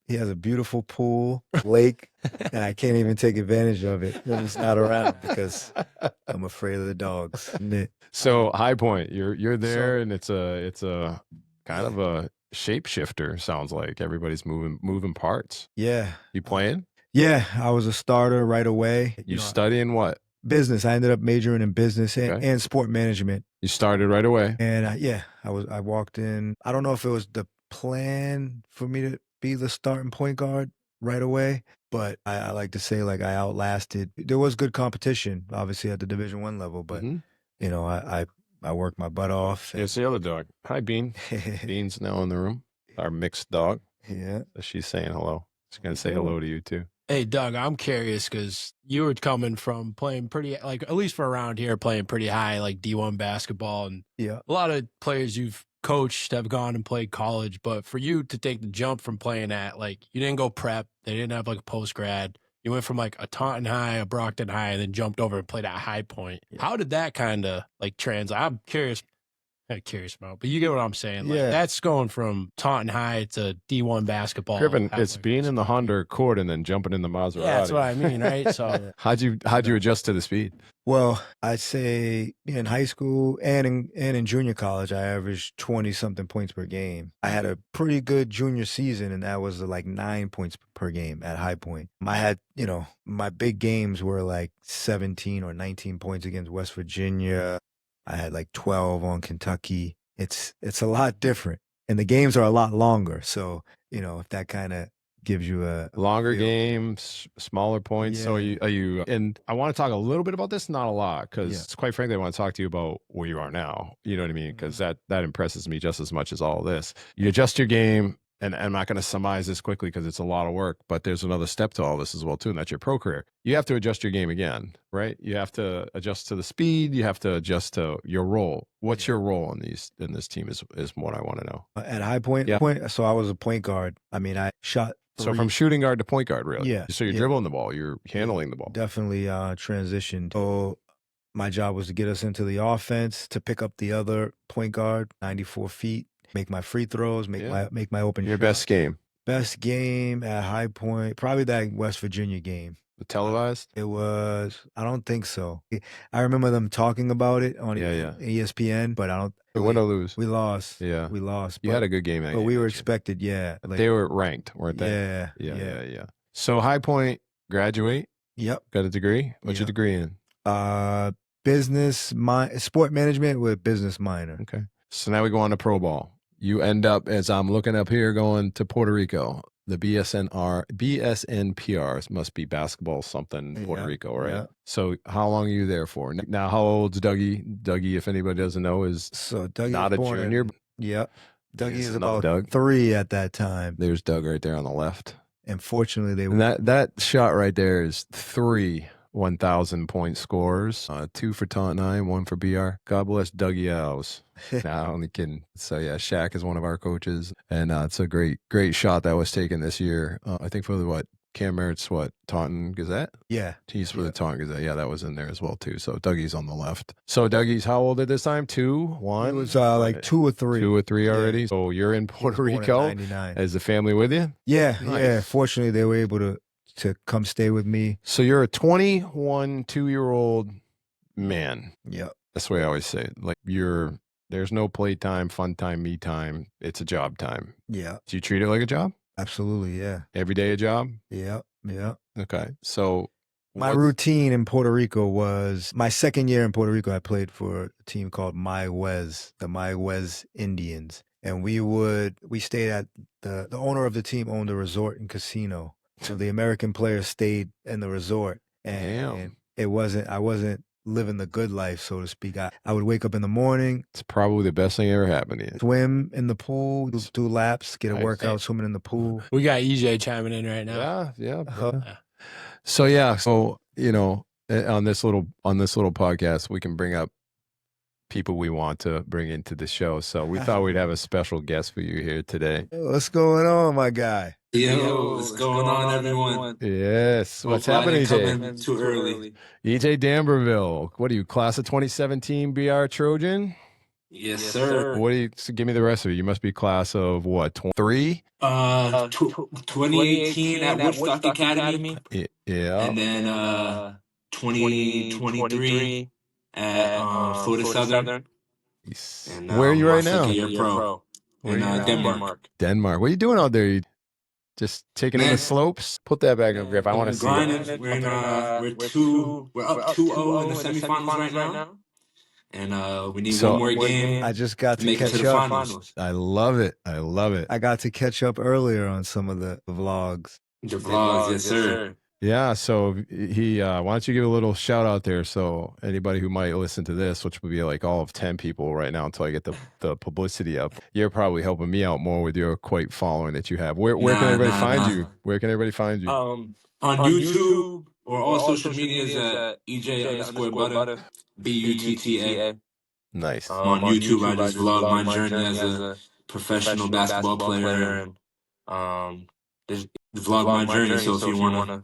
he has a beautiful pool, lake, and I can't even take advantage of it when he's not around because I'm afraid of the dogs. So High Point, you're there, and it's a kind of a shapeshifter. Sounds like everybody's moving parts. Yeah. You playing? Yeah, I was a starter right away. You studying what? Business. I ended up majoring in business and sport management. You started right away. And I walked in. I don't know if it was the plan for me to be the starting point guard right away, but I like to say I outlasted. There was good competition, obviously at the Division I level, but I worked my butt off. Here's the other dog. Hi, Bean. Bean's now in the room. Our mixed dog. Yeah. She's saying hello. She's gonna say hello to you too. Hey, Doug, I'm curious because you were coming from playing pretty, at least for around here, playing pretty high, D1 basketball. And a lot of players you've coached have gone and played college. But for you to take the jump from playing at, you didn't go prep. They didn't have a post grad. You went from a Taunton High, a Brockton High, and then jumped over and played at High Point. Yeah. How did that kind of translate? I'm curious. Not curious about, but you get what I'm saying. That's going from Taunton High to D1 basketball. Griffin, it's being in the Honda Accord and then jumping in the Maserati. Yeah, that's what I mean, right? So how'd you adjust to the speed? Well, I'd say in high school and in junior college, I averaged 20-something points per game. I had a pretty good junior season, and that was 9 points per game at High Point. I had, my big games were 17 or 19 points against West Virginia. I had 12 on Kentucky. It's a lot different, and the games are a lot longer. So, if that kind of gives you a longer games, smaller points. Yeah. So are you, and I want to talk a little bit about this, not a lot, because quite frankly, I want to talk to you about where you are now. You know what I mean? Because that impresses me just as much as all this. You adjust your game. And I'm not going to surmise this quickly because it's a lot of work, but there's another step to all this as well, too, and that's your pro career. You have to adjust your game again, right? You have to adjust to the speed. You have to adjust to your role. What's your role in this team is what I want to know. At High Point, so I was a point guard. I mean, I shot 3. So from shooting guard to point guard, really? Yeah. So you're dribbling the ball. You're handling the ball. Definitely transitioned. So my job was to get us into the offense, to pick up the other point guard, 94 feet. Make my free throws, make my open Your shot. best game. Best game at High Point, probably that West Virginia game. Televised? It was. I don't think so. I remember them talking about it on ESPN, but I don't. Win or lose? We lost. Yeah, we lost. You had a good game, but we were expected. Yeah, they were ranked, weren't they? Yeah. So High Point, graduate. Yep. Got a degree. What's your degree in? Sport management with business minor. Okay. So now we go on to pro ball. You end up, as I'm looking up here, going to Puerto Rico. The BSNPRs must be basketball something in Puerto Rico, right? Yeah. So how long are you there for? Now, how old's Dougie? Dougie, if anybody doesn't know, is not a junior. Yep. Dougie is about 3 at that time. There's Doug right there on the left. And fortunately, that shot right there is 3 1,000-point scores, 2 for Taunton High, 1 for BR. God bless Dougie Alves. Nah, only kidding. So yeah, Shaq is one of our coaches, and it's a great shot that was taken this year. I think for Cam Merritt's Taunton Gazette? Yeah. He's for the Taunton Gazette. Yeah, that was in there as well too. So Dougie's on the left. So Dougie's how old at this time? 2, 1? It was like 2 or 3. 2 or 3 already. Yeah. So you're in Puerto Rico. Is the family with you? Yeah, nice. Yeah. Fortunately, they were able to come stay with me. So you're a 2-year-old man. Yeah. That's the way I always say it. Like there's no playtime, fun time, me time. It's a job time. Yeah. Do you treat it like a job? Absolutely, yeah. Every day a job? Yeah. Okay. So my routine in Puerto Rico was my second year in Puerto Rico. I played for a team called the Mayaguez Indians. And we stayed at the owner of the team owned a resort and casino. So the American players stayed in the resort. And I wasn't living the good life, so to speak. I would wake up in the morning. It's probably the best thing ever happened to you. Swim in the pool, do laps, get a workout swimming in the pool. We got EJ chiming in right now. Yeah. So on this little podcast, we can bring up people we want to bring into the show. So we thought we'd have a special guest for you here today. What's going on, my guy? Yo, what's going on, everyone? Yes. What's happening, EJ? Too early. EJ D'Amberville. What are you, class of 2017 BR Trojan? Yes, sir. What do you? So give me the rest of it. You must be class of what? 23? 2018 at Woodstock Academy. Yeah. And then 2023 at Florida Southern. And, where are you right now? Pro in Denmark. Denmark. What are you doing out there? Just taking in the slopes? Put that back in grip. I want to see it. We're up 2-0 in the semifinals right now. And we need one more game. I just got to make catch it to the up. finals. I love it. I got to catch up earlier on some of the vlogs. The vlogs, yes, sir. Yeah, so why don't you give a little shout out there so anybody who might listen to this, which would be like all of 10 people right now until I get the publicity up. You're probably helping me out more with your quite following that you have. Where can everybody find you? Where can everybody find you? On YouTube or all social medias at EJ_Butter, BUTTA. Nice. On YouTube, I just vlog my journey as a professional basketball player and just vlog my journey. So if you want to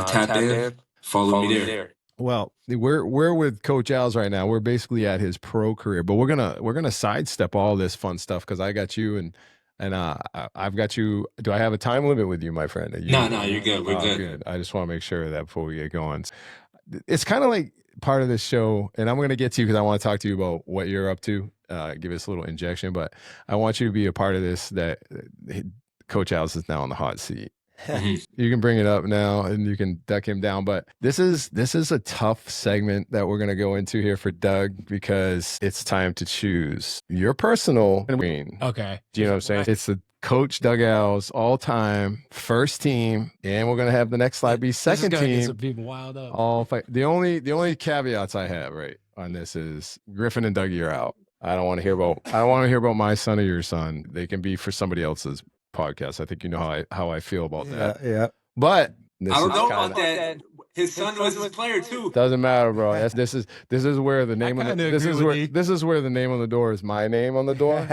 tap in, follow me there. Well, we're with Coach Alves right now. We're basically at his pro career, but we're gonna sidestep all this fun stuff because I got you and I've got you. Do I have a time limit with you, my friend? No, you're good. We're good. I just want to make sure of that before we get going. It's kind of like part of this show, and I'm going to get to you because I want to talk to you about what you're up to. Give us a little injection, but I want you to be a part of this. That Coach Alves is now on the hot seat. You can bring it up now and you can duck him down, but this is a tough segment that we're going to go into here for Doug because it's time to choose your personal queen. Okay. Do you know what I'm saying? It's the Coach Doug Alves all-time first team, and we're going to have the next slide be second team. Get some people wild up. The only caveats I have right on this is Griffin and Dougie are out. I don't want to hear about my son or your son. They can be for somebody else's podcast. I think you know how I feel about that. Yeah. But I don't know about that. His son was his player too. Doesn't matter, bro. This is where the name on the this is where the name on the door is my name on the door.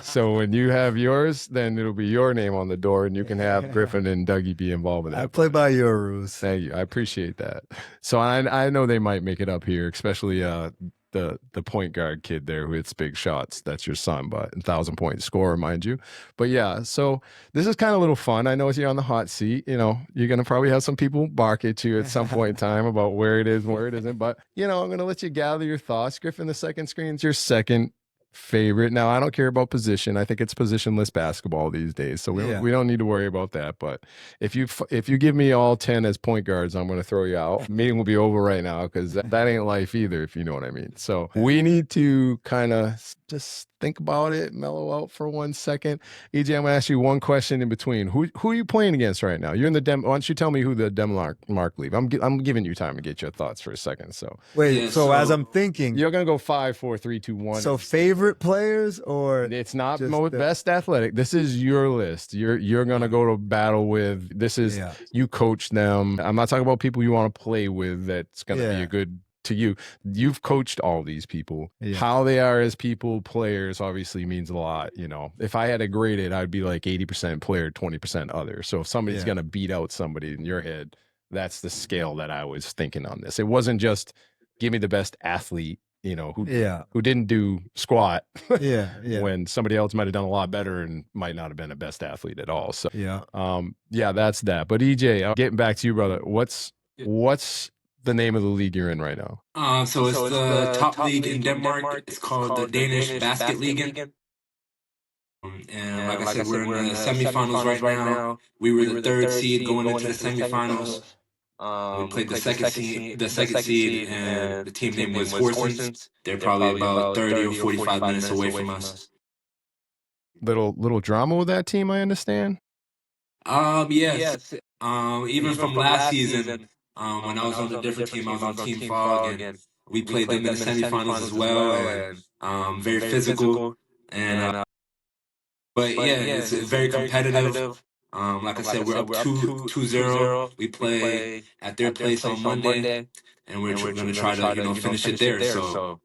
So when you have yours, then it'll be your name on the door, and you can have Griffin and Dougie be involved with that. I play by your rules. Thank you. I appreciate that. So I know they might make it up here, especially the point guard kid there who hits big shots. That's your son, but 1,000-point scorer, mind you. But yeah, so this is kind of a little fun. I know you're on the hot seat. You know, you're gonna probably have some people bark at you at some point in time about where it is and where it isn't. But you know, I'm gonna let you gather your thoughts. Griffin, the second screen's your second favorite. Now, I don't care about position. I think it's positionless basketball these days, so we don't need to worry about that. But if you give me all 10 as point guards, I'm going to throw you out. Meeting will be over right now because that ain't life either, if you know what I mean. So we need to kind of just think about it, mellow out for 1 second. EJ, I'm going to ask you one question in between. Who are you playing against right now? You're in the Why don't you tell me who the Denmark leave? I'm giving you time to get your thoughts for a second. So wait, so as I'm thinking, you're going to go 5, 4, 3, 2, 1. So favorite players, or it's not best athletic. This is your list. You're going to go to battle with. This is you coach them. I'm not talking about people you want to play with. That's going to be a good to you. You've coached all these people. How they are as people, players, obviously means a lot. You know, if I had to grade it, I'd be like 80% player, 20% other. So if somebody's going to beat out somebody in your head, that's the scale that I was thinking on this. It wasn't just give me the best athlete, you know, who didn't do squat when somebody else might have done a lot better and might not have been a best athlete at all. So that's that. But EJ, getting back to you, brother, what's the name of the league you're in right now? So it's the top league in Denmark. It's called the Danish Basket League. And like I said, we're in the semifinals right now. We were the third seed going into the semifinals. We played the second seed, and the team name was Horsens. They're probably about 30 or 45 minutes away from us. Little drama with that team, I understand. Yes. Even from last season, when I was on a different team, I was on Team Fog, and we played them in the semifinals as well, and very physical. And but it's very competitive. Like I said, we're up 2-0. We play at their place on Monday, and we're going to try to finish it there. So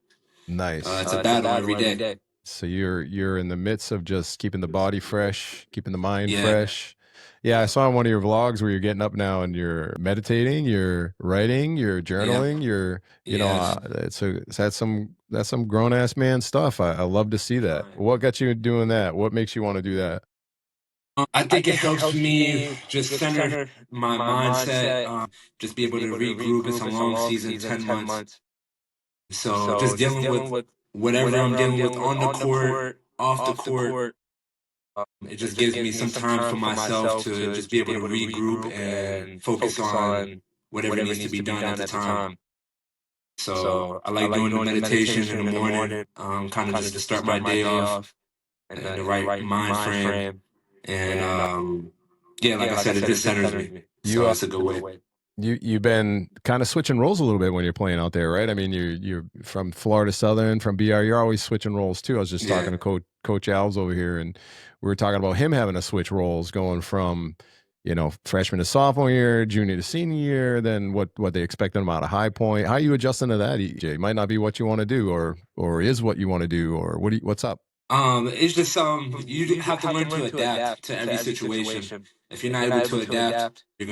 nice. It's a battle every day. So you're in the midst of just keeping the body fresh, keeping the mind fresh. Yeah, I saw one of your vlogs where you're getting up now and you're meditating, you're writing, you're journaling, that's some grown ass man stuff. I love to see that. What got you doing that? What makes you want to do that? I think it helps me just center my mindset, just be able to regroup. It's a long season, 10 months. So just dealing with whatever I'm dealing with on the court, off the court, it just gives me some time for myself to just be able to regroup and focus on whatever needs to be done at the time. So I like doing the meditation in the morning, kind of just to start my day off in the right mind frame. And like I said, it just centers me. So it's a good way. You've been kind of switching roles a little bit when you're playing out there, right? I mean, you're from Florida Southern, from BR. You're always switching roles too. I was just talking to Coach Alves over here, and we were talking about him having to switch roles, going from freshman to sophomore year, junior to senior year, then what they expect them out of High Point. How are you adjusting to that, EJ? Might not be what you want to do, or is what you want to do, or what's up? It's just you have to learn to adapt to every situation. If you're not able to adapt, you're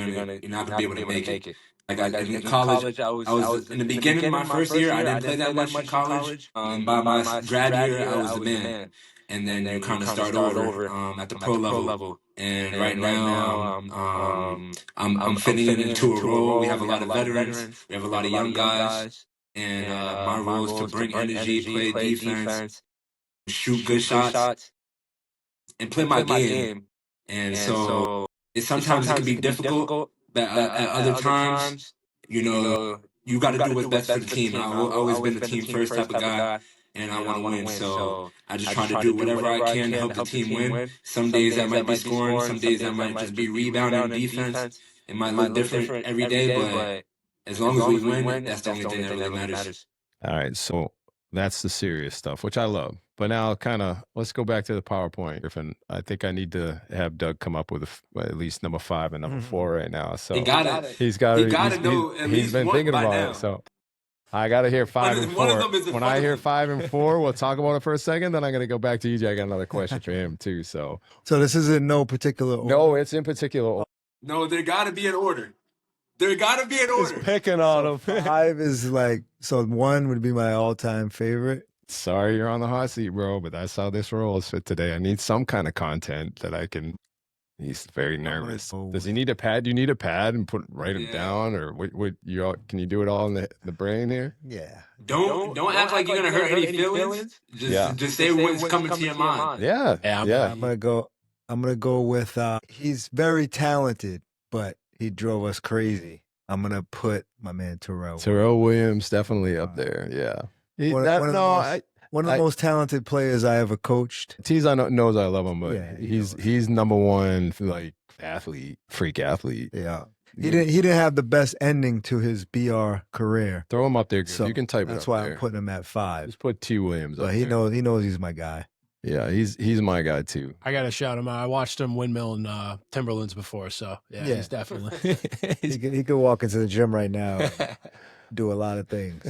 not gonna be able to make it. Like in college, I was in the beginning of my first year, I didn't play that much in college. And by my grad year, I was the man. And then you kind of start over at the pro level. And right now, I'm fitting into a role. We have a lot of veterans. We have a lot of young guys. And my role is to bring energy, play defense, shoot good shots, and play my game. And so sometimes it can be difficult, but at other times, you got to do what's best for the team. I've always been the team first type of guy, and I want to win. So I just try to do whatever I can to help the team win. Some days that might be scoring, some days that might just be rebounding and defense. It might look different every day, but as long as we win, that's the only thing that really matters. All right, so that's the serious stuff, which I love. But now let's go back to the PowerPoint, Griffin. I think I need to have Doug come up with at least number 5 and number 4 right now. So he's got to know. He's been thinking about it. So I got to hear 5 and 4. When I hear 5 and 4, we'll talk about it for a second. Then I'm going to go back to EJ. I got another question for him too. So this is in no particular order. No, it's in particular order. No, there got to be an order. There gotta be an order. Just picking on him. 5 is like, so 1 would be my all-time favorite. Sorry you're on the hot seat, bro, but that's how this rolls for today. I need some kind of content that I can. He's very nervous. Does he need a pad? Do you need a pad and write him down, or what? Can you do it all in the brain here? Yeah. Don't act like you're gonna hurt any feelings. Just say what's coming to your mind. Yeah. I'm gonna go with. He's very talented, but he drove us crazy. I'm gonna put my man Terrell. Terrell Williams definitely up there. Yeah. One of the most talented players I ever coached. Tease knows I love him, but he's number one like athlete, freak athlete. Yeah. He didn't have the best ending to his BR career. Throw him up there. So you can type it up. That's why there. I'm putting him at 5. Just put T Williams up But he there. knows he's my guy. Yeah, he's my guy too. I gotta shout him out. I watched him windmill in Timberlands before, so he's definitely. He could walk into the gym right now and do a lot of things.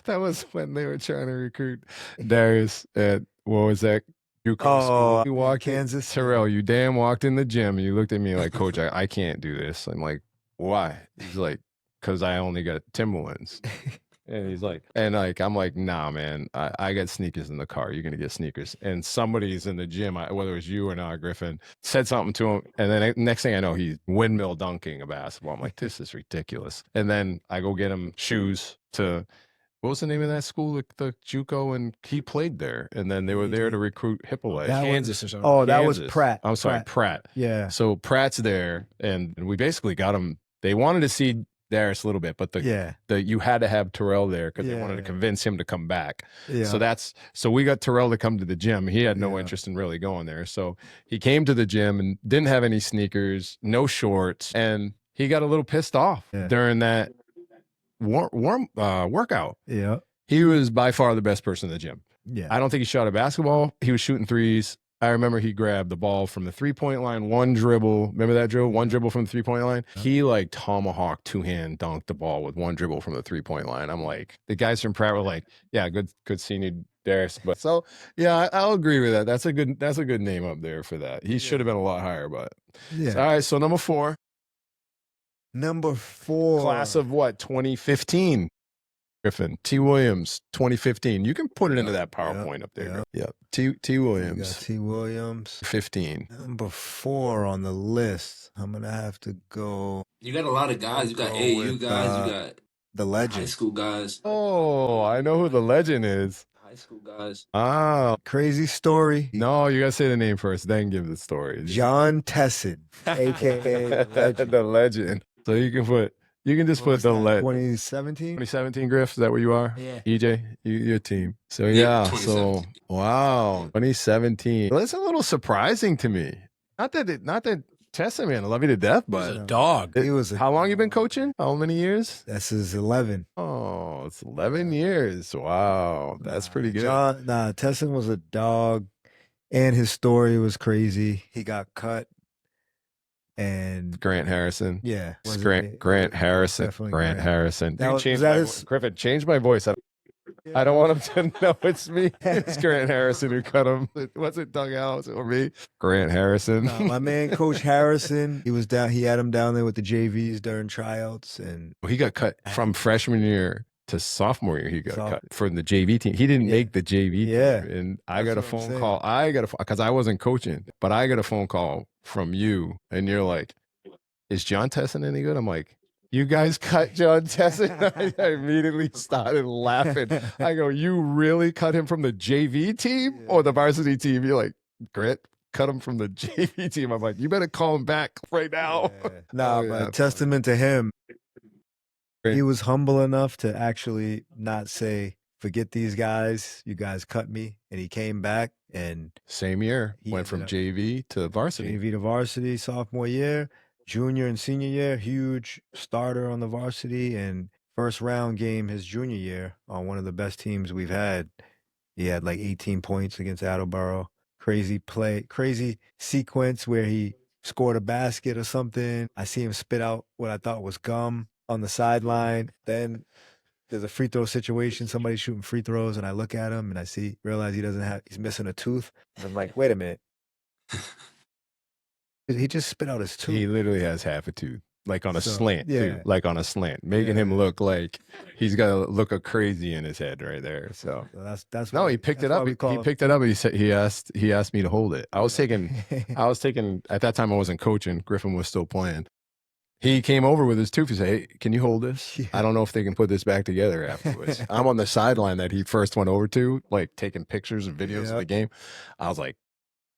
That was when they were trying to recruit Darius at, what was that? Oh, you walked Kansas. Terrell, you walked in the gym and you looked at me like, Coach, I can't do this. I'm like, why? He's like, because I only got Timberlands. And he's like, I'm like, nah, man, I got sneakers in the car. You're going to get sneakers. And somebody's in the gym, whether it was you or not, Griffin, said something to him. And then next thing I know, he's windmill dunking a basketball. I'm like, this is ridiculous. And then I go get him shoes to, what was the name of that school? The JUCO, and he played there. And then they were there to recruit Hippolyte. Kansas or something. Oh, that was Pratt. I'm sorry, Pratt. Yeah. So Pratt's there, and we basically got him. They wanted to see Darius a little bit, but you had to have Terrell there because they wanted to convince him to come back. Yeah. So we got Terrell to come to the gym. He had no interest in really going there. So he came to the gym and didn't have any sneakers, no shorts, and he got a little pissed off during that workout. Yeah. He was by far the best person in the gym. Yeah. I don't think he shot a basketball. He was shooting threes. I remember he grabbed the ball from the 3-point line, one dribble. Remember that drill? One dribble from the 3-point line. He like tomahawk 2-hand dunked the ball with one dribble from the 3-point line. I'm like, the guys from Pratt were like, yeah, good seeing you, Darius. But so yeah, I'll agree with that. That's a good name up there for that. He should have been a lot higher, but all right. So number 4. Number 4. Class of what? 2015. Griffin, T. Williams, 2015. You can put it into that PowerPoint up there. Yeah. T. Williams. T. Williams. 15. Number 4 on the list. I'm going to have to go. You got a lot of guys. You got AU guys. You got the legend. High school guys. Oh, I know who the legend is. High school guys. Ah. Crazy story. No, you got to say the name first, then give the story. John Tesson, a.k.a. the legend. So you can just put the 2017? 2017, Griff, is that where you are? Yeah. EJ, your team. So so wow, 2017. Well, that's a little surprising to me. Not that Tessa, man, I love you to death, but a dog. How long you been coaching? How many years? This is 11. Oh, it's 11 years. Wow, that's pretty good. Tesson was a dog, and his story was crazy. He got cut. And Grant Harrison. Yeah. Grant Harrison. Grant Harrison. Griffin, change my voice. I don't want him to know it's me. It's Grant Harrison who cut him. Was it Doug Alves or me? Grant Harrison. My man, Coach Harrison, he had him down there with the JVs during tryouts. And he got cut from freshman year to sophomore year. He got cut from the JV team. He didn't make the JV team. And I got a phone call. Because I wasn't coaching, but I got a phone call from you, and you're like, is John Tesson any good? I'm like, you guys cut John Tesson? I immediately started laughing. I go, you really cut him from the JV team or the varsity team? You're like, Grit, cut him from the JV team. I'm like, you better call him back right now. But testament to him. He was humble enough to actually not say, forget these guys. You guys cut me. And he came back and same year went from JV to varsity. JV to varsity sophomore year, junior and senior year, huge starter on the varsity, and first round game his junior year on one of the best teams we've had. He had like 18 points against Attleboro. Crazy play, crazy sequence where he scored a basket or something. I see him spit out what I thought was gum on the sideline. Then there's a free throw situation. Somebody's shooting free throws, and I look at him and realize he's missing a tooth. And I'm like, wait a minute. He just spit out his tooth. He literally has half a tooth. like on a slant, yeah. too, like on a slant, making him look like he's got a look of crazy in his head right there. So that's no, he picked it up. He picked it up. He said he asked me to hold it. I was taking at that time I wasn't coaching. Griffin was still playing. He came over with his tooth. He said, "Hey, can you hold this? I don't know if they can put this back together afterwards." I'm on the sideline that he first went over to, like taking pictures and videos of the game. I was like,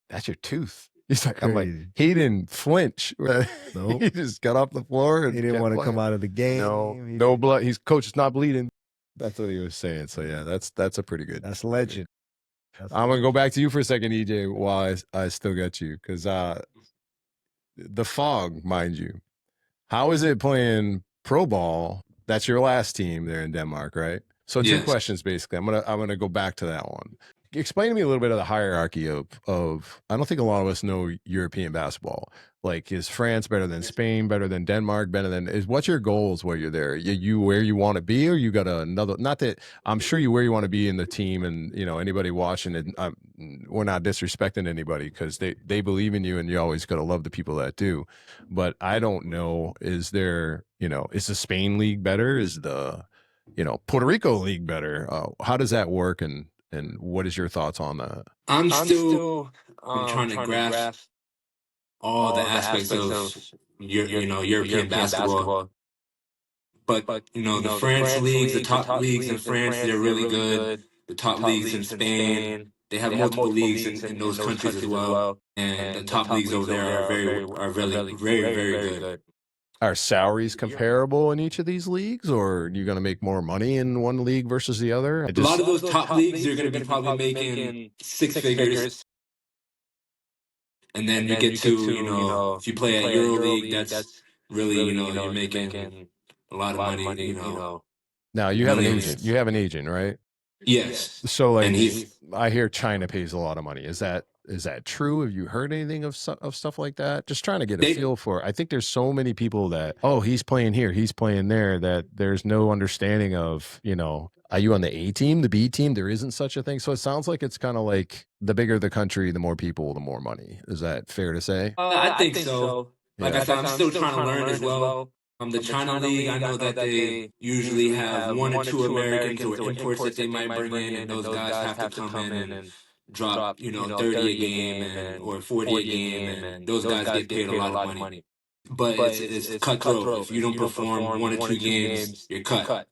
"That's your tooth." He's like, "I'm like, he didn't flinch. Nope. He just got off the floor and he didn't want to come out of the game. No blood. He's coach. It's not bleeding." That's what he was saying. So yeah, that's a pretty good. That's legend. I'm gonna go back to you for a second, EJ, while I still got you, because the Fog, mind you. How is it playing pro ball? That's your last team there in Denmark, right? So two questions basically. I'm gonna go back to that one. Explain to me a little bit of the hierarchy of I don't think a lot of us know European basketball. Like, is France better than Spain, better than Denmark, better than what's your goals while you're there? You where you want to be, or you got another, not that I'm sure you where you want to be in the team, and anybody watching it, we're not disrespecting anybody because they believe in you and you always got to love the people that do. But I don't know, is there, is the Spain league better? Is the, Puerto Rico league better? How does that work? And what is your thoughts on that? I'm still trying to grasp all the aspects of European basketball. But the French leagues, the top leagues in France, they're really good. The top leagues in Spain, they have multiple leagues in those countries as well. And the top leagues over there are really very, very good. Are salaries comparable in each of these leagues, or are you going to make more money in one league versus the other? A lot of those top leagues, you're going to be probably making six figures. And then you get to, if you play at EuroLeague, that's really, you're making a lot of money, Now, you have an agent. You have an agent, right? Yes. So, like, I hear China pays a lot of money. Is that true? Have you heard anything of stuff like that? Just trying to get a feel for it. I think there's so many people that, he's playing here, he's playing there, that there's no understanding of, are you on the A team, the B team? There isn't such a thing. So it sounds like it's kind of like the bigger the country, the more people, the more money. Is that fair to say? I think so. Like I said, I'm still trying to learn as well. The China League, I know that they usually have one or two Americans or imports that they might bring in, and those guys have to come in and drop, 30 a game or 40 a game, and those guys get paid a lot of money. But it's cutthroat. If you don't perform one or two games, you're cut.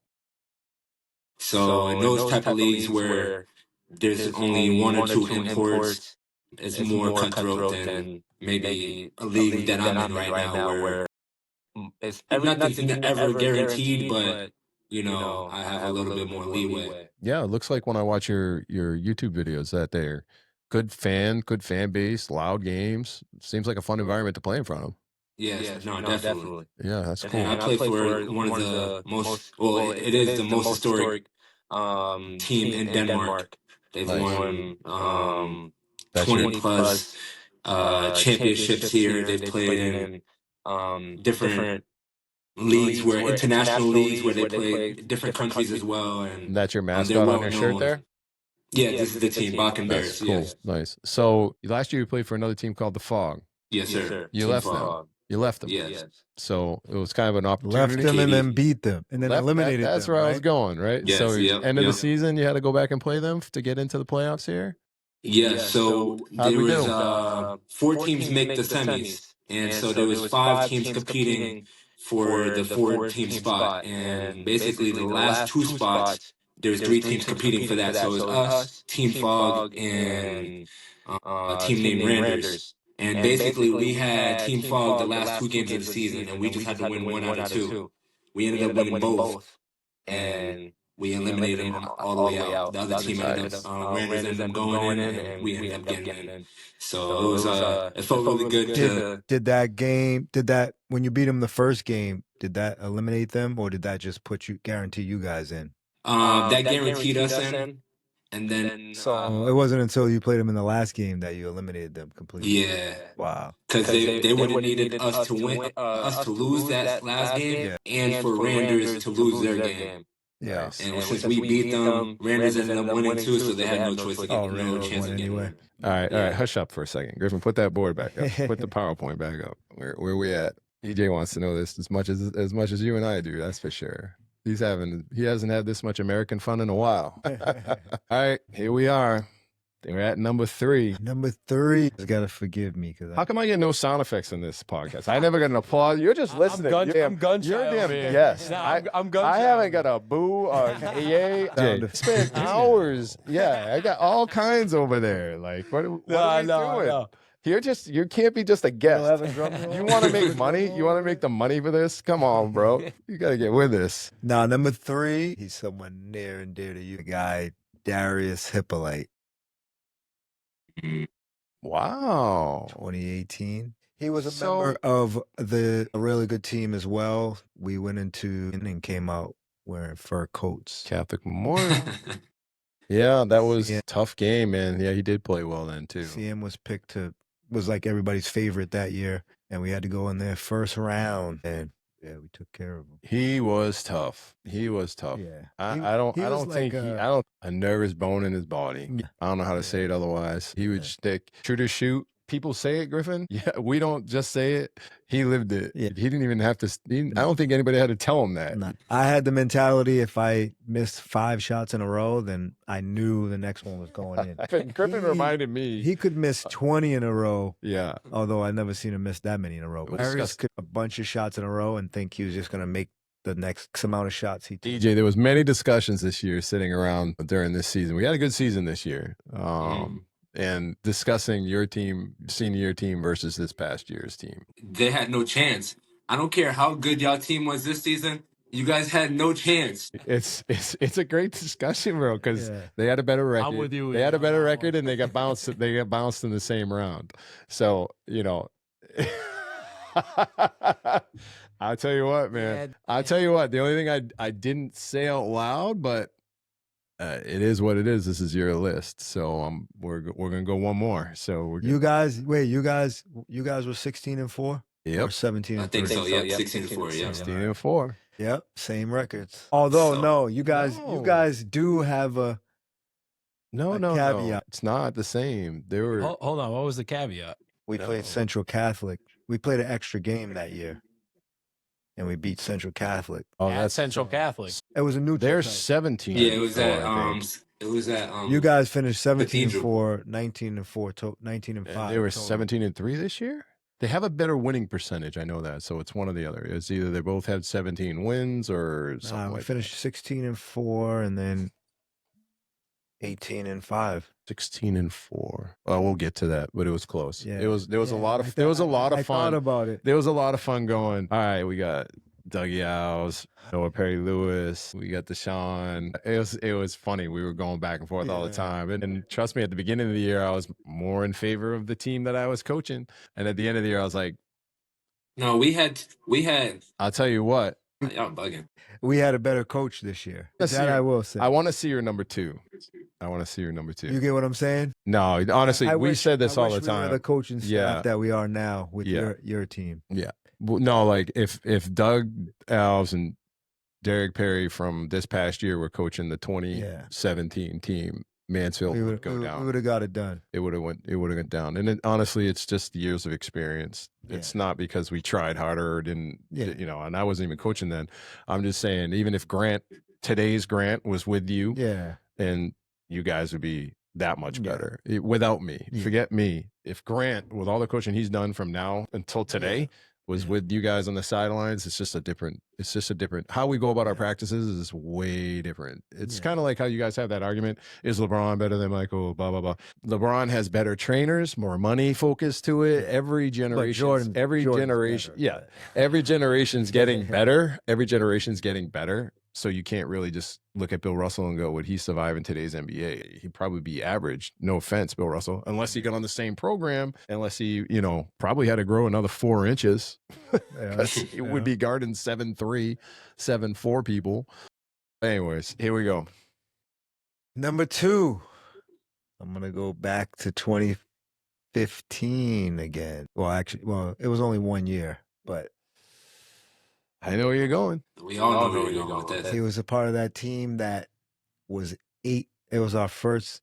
So in those type of leagues where there's only one or two imports, it's more cutthroat than maybe a league that I'm in right now where nothing's ever guaranteed, but I have a little bit more leeway. Yeah, it looks like when I watch your YouTube videos that they're good fan base, loud games. Seems like a fun environment to play in front of. Yes, no, definitely. Yeah, that's cool. And I play for one of the most, it is the most historic team in Denmark. They've won 20 plus championships here. They've played in different leagues, international leagues where they play different countries as well. And that's your mascot on your shirt there? Yeah, this is the team, Bakken Bears. That's cool. Yes. Nice. So last year you played for another team called the Fog. Yes, sir. You left them. You left them. Yes. So it was kind of an opportunity. Left them and then beat them and then eliminated them. That's where I was going, right? Yes, so end of the season, you had to go back and play them to get into the playoffs here? Yeah, so there was 4 teams make the semis. And so there was 5 teams competing for the 4-team spot. And basically the last 2 spots, there's 3 teams competing for that. So it was us, Team Fog, and a team named Randers. And basically we had Team Fog the last 2 games of the season, and we just had to win 1 out of 2. We ended up winning both, and we eliminated them all the way out. The other team ended up, Randers ended up going in, and we ended up getting in. So it felt really good to... When you beat them the first game, did that eliminate them, or did that just guarantee you guys in? That guaranteed us in. And then... So it wasn't until you played them in the last game that you eliminated them completely? Yeah. Wow. Because they would have needed us to win, us to lose that last game, and for Randers to lose their game. Yeah. And since we beat them, Randers ended up winning too, so they had no choice to get no chance of getting one. All right, hush up for a second. Griffin, put that board back up. Put the PowerPoint back up. Where we at? EJ wants to know this as much as you and I do. That's for sure. He hasn't had this much American fun in a while. All right, here we are. We're at number 3. Number 3. You gotta forgive me because How come I get no sound effects in this podcast? I never got an applause. You're just listening. I'm gun shy You're damn over here. yes. Nah, I'm gun I shy haven't over got a boo or a yay. Spent hours. Yeah, I got all kinds over there. Like what are we doing? No. You can't be just a guest. You want to make money? You want to make the money for this? Come on, bro. You got to get with this. Now, number 3, he's someone near and dear to you. The guy, Darius Hippolyte. Wow. 2018. He was a member of a really good team as well. We went into and came out wearing fur coats. Catholic Memorial. Yeah, that was a tough game, man. Yeah, he did play well then, too. CM was like everybody's favorite that year, and we had to go in there first round, and yeah, we took care of him. He was tough. Yeah, I don't think a nervous bone in his body. Yeah. I don't know how to say it otherwise. He would stick true to shoot. People say it, Griffin. Yeah, we don't just say it. He lived it. Yeah. He didn't even have to. I don't think anybody had to tell him that. No. I had the mentality if I missed 5 shots in a row, then I knew the next one was going in. Griffin reminded me. He could miss 20 in a row. Yeah. Although I never seen him miss that many in a row. But Darius could a bunch of shots in a row and think he was just going to make the next amount of shots he took. DJ, there was many discussions this year sitting around during this season. We had a good season this year. And discussing your team, senior team versus this past year's team. They had no chance. I don't care how good y'all team was this season. You guys had no chance. It's a great discussion, bro, because they had a better record. I'm with you. They had a better record, and they got bounced. They got bounced in the same round. So I'll tell you what, man. I'll tell you what. The only thing I didn't say out loud, but. It is what it is. This is your list, so we're gonna go one more. So you guys were 16-4. Yep. Or 17. I think so. Yeah, 16-4. Yeah, 16-4. Yep, same records. Although no, you guys do have a caveat. No. It's not the same. They were. Hold on. What was the caveat? We played Central Catholic. We played an extra game that year. And we beat Central Catholic. Oh, that's Central Catholic. It was a new. They're 17. Yeah, it was at. You guys finished 17-4, 19-4, 19-5. They were 17-3 this year. They have a better winning percentage. I know that. So it's one or the other. It's either they both had 17 wins or something. We like finished 16-4 and then 18-5. 16-4. Well, we'll get to that, but it was close. Yeah. There was a lot of fun. I thought about it. There was a lot of fun going. All right, we got Dougie Alves, Noah Perry Lewis, we got Deshaun. It was funny. We were going back and forth all the time. And trust me, at the beginning of the year, I was more in favor of the team that I was coaching. And at the end of the year, I was like, no, we had. I'll tell you what. Y'all bugging. We had a better coach this year. I will say. I want to see your number 2. You get what I'm saying? No, honestly, we said this all the time. We were the coaching staff that we are now with your team. Yeah. No, like if Doug Alves and Derek Perry from this past year were coaching the 2017 team, Mansfield would go down. We would have got it done. It would have went down. And honestly, it's just years of experience. It's not because we tried harder or didn't, and I wasn't even coaching then. I'm just saying, even if today's Grant was with you, and you guys would be that much better without me. Forget me. If Grant, with all the coaching he's done from now until today, was with you guys on the sidelines, it's just a different how we go about our practices is way different. It's kind of like how you guys have that argument, is LeBron better than Michael, blah blah blah. LeBron has better trainers, more money focused to it. Every generation's getting better. Every generation's getting better. So you can't really just look at Bill Russell and go, would he survive in today's NBA? He'd probably be average. No offense, Bill Russell, unless he got on the same program, unless he, probably had to grow another 4 inches. He would be guarding 7'3", 7'4" people. Anyways, here we go. Number 2. I'm going to go back to 2015 again. Well, it was only 1 year, but I know where you're going. We all know where you're going with that. He was a part of that team that was 8. It was my first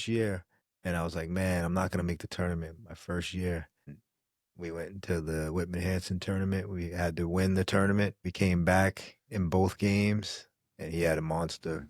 year. And I was like, man, I'm not going to make the tournament my first year. We went into the Whitman-Hanson tournament. We had to win the tournament. We came back in both games, and he had a monster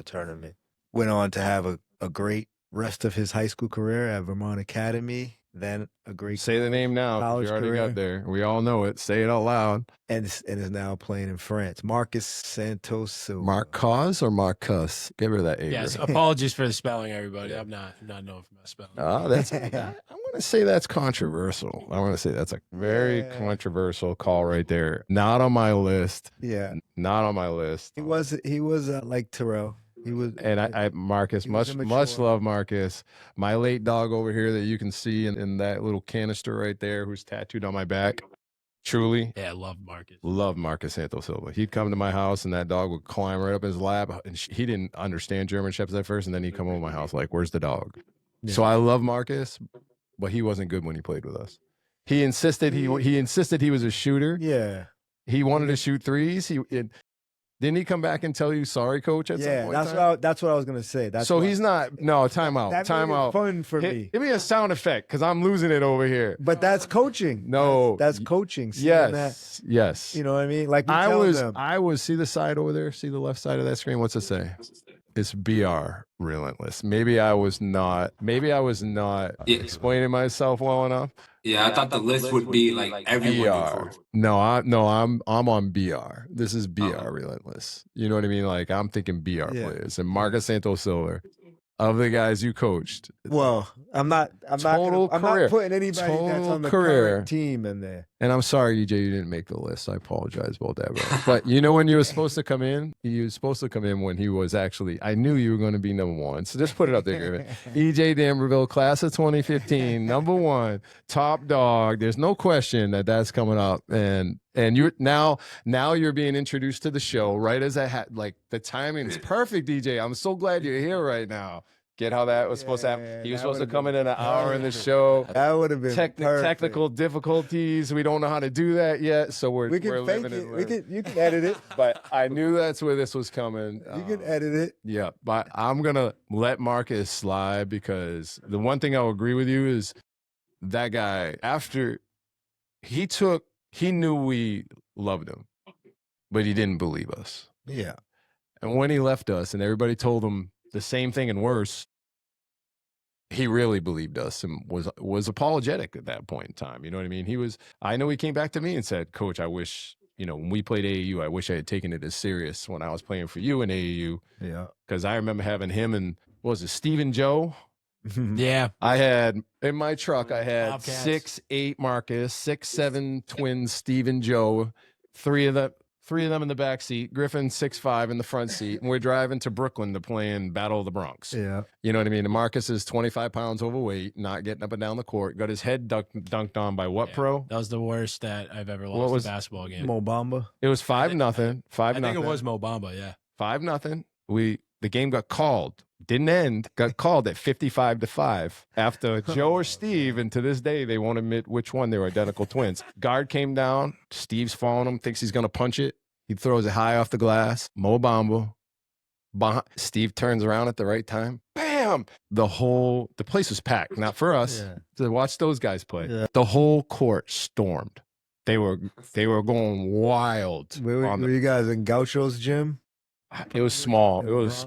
tournament. Went on to have a great rest of his high school career at Vermont Academy. Then a great Say the name now. college You already career. got there. We all know it. Say it out loud. And is now playing in France. Marcus Santos Silva. Marcos or Marcus? Get rid of that A. Yes, apologies for the spelling, everybody. I'm not known for my spelling. That's. I'm going to say that's controversial. I want to say that's a very controversial call right there. Not on my list. Yeah, not on my list. He was like Terrell. He was, and I Marcus, much love Marcus. My late dog over here that you can see in that little canister right there, who's tattooed on my back. Truly, yeah, love Marcus. Love Marcus Santos Silva. He'd come to my house, and that dog would climb right up his lap. And he didn't understand German Shepherds at first, and then he'd come over my house like, "Where's the dog?" Yeah. So I love Marcus, but he wasn't good when he played with us. He insisted he insisted he was a shooter. Yeah, he wanted to shoot threes. Didn't he come back and tell you, sorry, coach, at some point? That's what I was going to say. He's not – no, time out. That time out. Fun for me. Give me a sound effect because I'm losing it over here. But that's coaching. No. That's coaching. Yes. Yes. You know what I mean? Like I was – see the side over there? See the left side of that screen? What's it say? It's BR, relentless. Maybe I was not explaining myself well enough. Yeah, I thought the list would be like everyone. No, I'm on BR. This is BR relentless. You know what I mean? Like I'm thinking BR players and Marcus Santos Silva of the guys you coached. Well, I'm not putting anybody that's on the current team in there. And I'm sorry, EJ, you didn't make the list. I apologize about that, bro. But you know when you were supposed to come in? You were supposed to come in when he was actually, I knew you were going to be number one. So just put it up there, Griffin. EJ D'Amberville, class of 2015, number one, top dog. There's no question that that's coming up. And you're now you're being introduced to the show right as I had, like the timing is perfect, DJ. I'm so glad you're here right now. Get how that was supposed to happen? He was supposed to come in an hour in the show. That would have been technical difficulties. We don't know how to do that yet, so we're living it. You can edit it. But I knew that's where this was coming. You can edit it. Yeah, but I'm gonna let Marcus slide because the one thing I'll agree with you is that guy after he knew we loved him, but he didn't believe us. Yeah, and when he left us, and everybody told him the same thing and worse, he really believed us and was apologetic at that point in time. You know what I mean? I know he came back to me and said, Coach, I wish, when we played AAU, I wish I had taken it as serious when I was playing for you in AAU. Yeah. Because I remember having him and, Stephen Joe? Yeah. I had, in my truck, I had Bobcats. 6'8" Marcus, 6'7" twins, Stephen Joe, three of them in the back seat, Griffin 6'5" in the front seat, and we're driving to Brooklyn to play in Battle of the Bronx. Yeah. You know what I mean? And Marcus is 25 pounds overweight, not getting up and down the court, got his head dunked on by what pro? That was the worst that I've ever lost a basketball game. Mo Bamba. It was 5-0. I think it was Mo Bamba, yeah. 5-0. The game got called. Didn't end. Got called at 55-5 after Joe or Steve, and to this day they won't admit which one. They were identical twins. Guard came down. Steve's following him. Thinks he's gonna punch it. He throws it high off the glass. Mo Bamba. Steve turns around at the right time. Bam! The place was packed. Not for us. Yeah. To watch those guys play. Yeah. The whole court stormed. They were going wild. Were you guys in Gaucho's gym? It was small. It was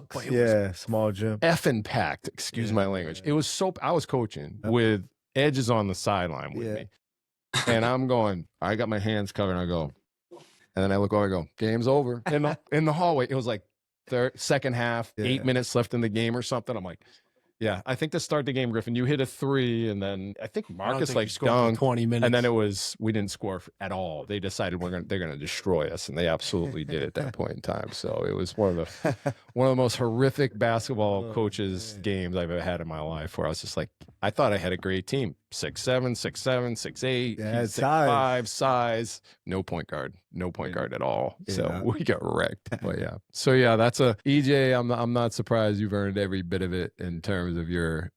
small gym. Effing packed. Excuse my language. It was I was coaching with edges on the sideline with me, and I'm going. I got my hands covered. And I go, and then I look over. I go, game's over. In the hallway, it was like second half, 8 minutes left in the game or something. I'm like, yeah, I think to start the game, Griffin, you hit a 3, and then I think Marcus dunked 20 minutes, and then we didn't score at all. They decided they're gonna destroy us, and they absolutely did at that point in time. So it was one of the most horrific basketball coaches games I've ever had in my life, where I was just like, I thought I had a great team, 6'7", 6'7", 6'8", 6'5", size, no point guard at all. Yeah. So we got wrecked. But yeah, so yeah, that's EJ. I'm not surprised you've earned every bit of it in terms of your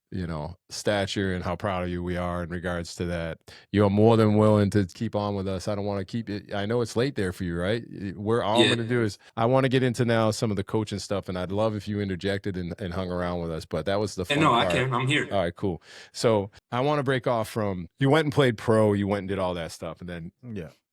stature and how proud of you we are in regards to that. You're more than willing to keep on with us. I don't want to keep it. I know it's late there for you, right? All I'm going to do is I want to get into now some of the coaching stuff, and I'd love if you interjected and hung around with us, but that was the fun part. I can. I'm here. All right, cool. So I want to break off from, you went and played pro, you went and did all that stuff, and then,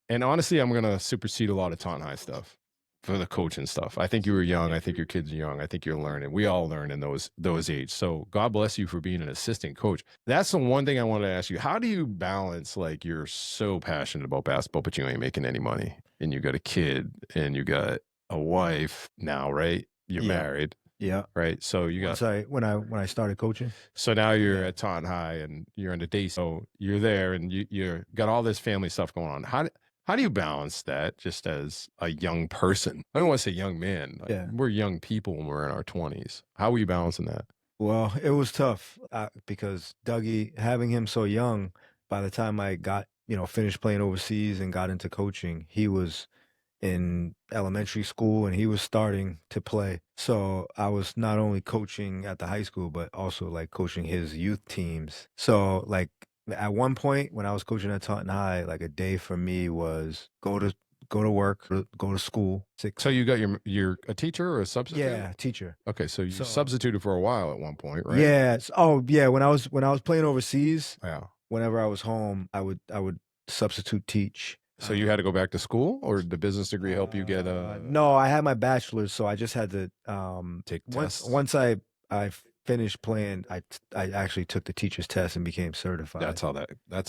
and honestly, I'm going to supersede a lot of Taunton High stuff for the coaching stuff. I think you were young. I think your kids are young. I think you're learning. We all learn in those age. So God bless you for being an assistant coach. That's the one thing I wanted to ask you. How do you balance, like, you're so passionate about basketball, but you ain't making any money, and you got a kid, and you got a wife now, right? You're married. Yeah. Right. So you got. Sorry, when I started coaching. So now you're at Taunton High, and you're in the day. So you're there, and you're got all this family stuff going on. How do you balance that just as a young person? I don't want to say young man. We're young people when we're in our 20s. How are you balancing that? Well, it was tough because Dougie, having him so young, by the time I got, finished playing overseas and got into coaching, he was in elementary school and he was starting to play. So I was not only coaching at the high school, but also like coaching his youth teams. So like, at one point when I was coaching at Taunton High, like a day for me was go to work, go to school. So you got you're a teacher or a substitute? Yeah, teacher. Okay, so you substituted for a while at one point, right? Yeah. Oh, yeah. When I was playing overseas, whenever I was home, I would substitute teach. So you had to go back to school, or did the business degree help you get a? No, I had my bachelor's, so I just had to take tests. Once I finished playing, I actually took the teacher's test and became certified.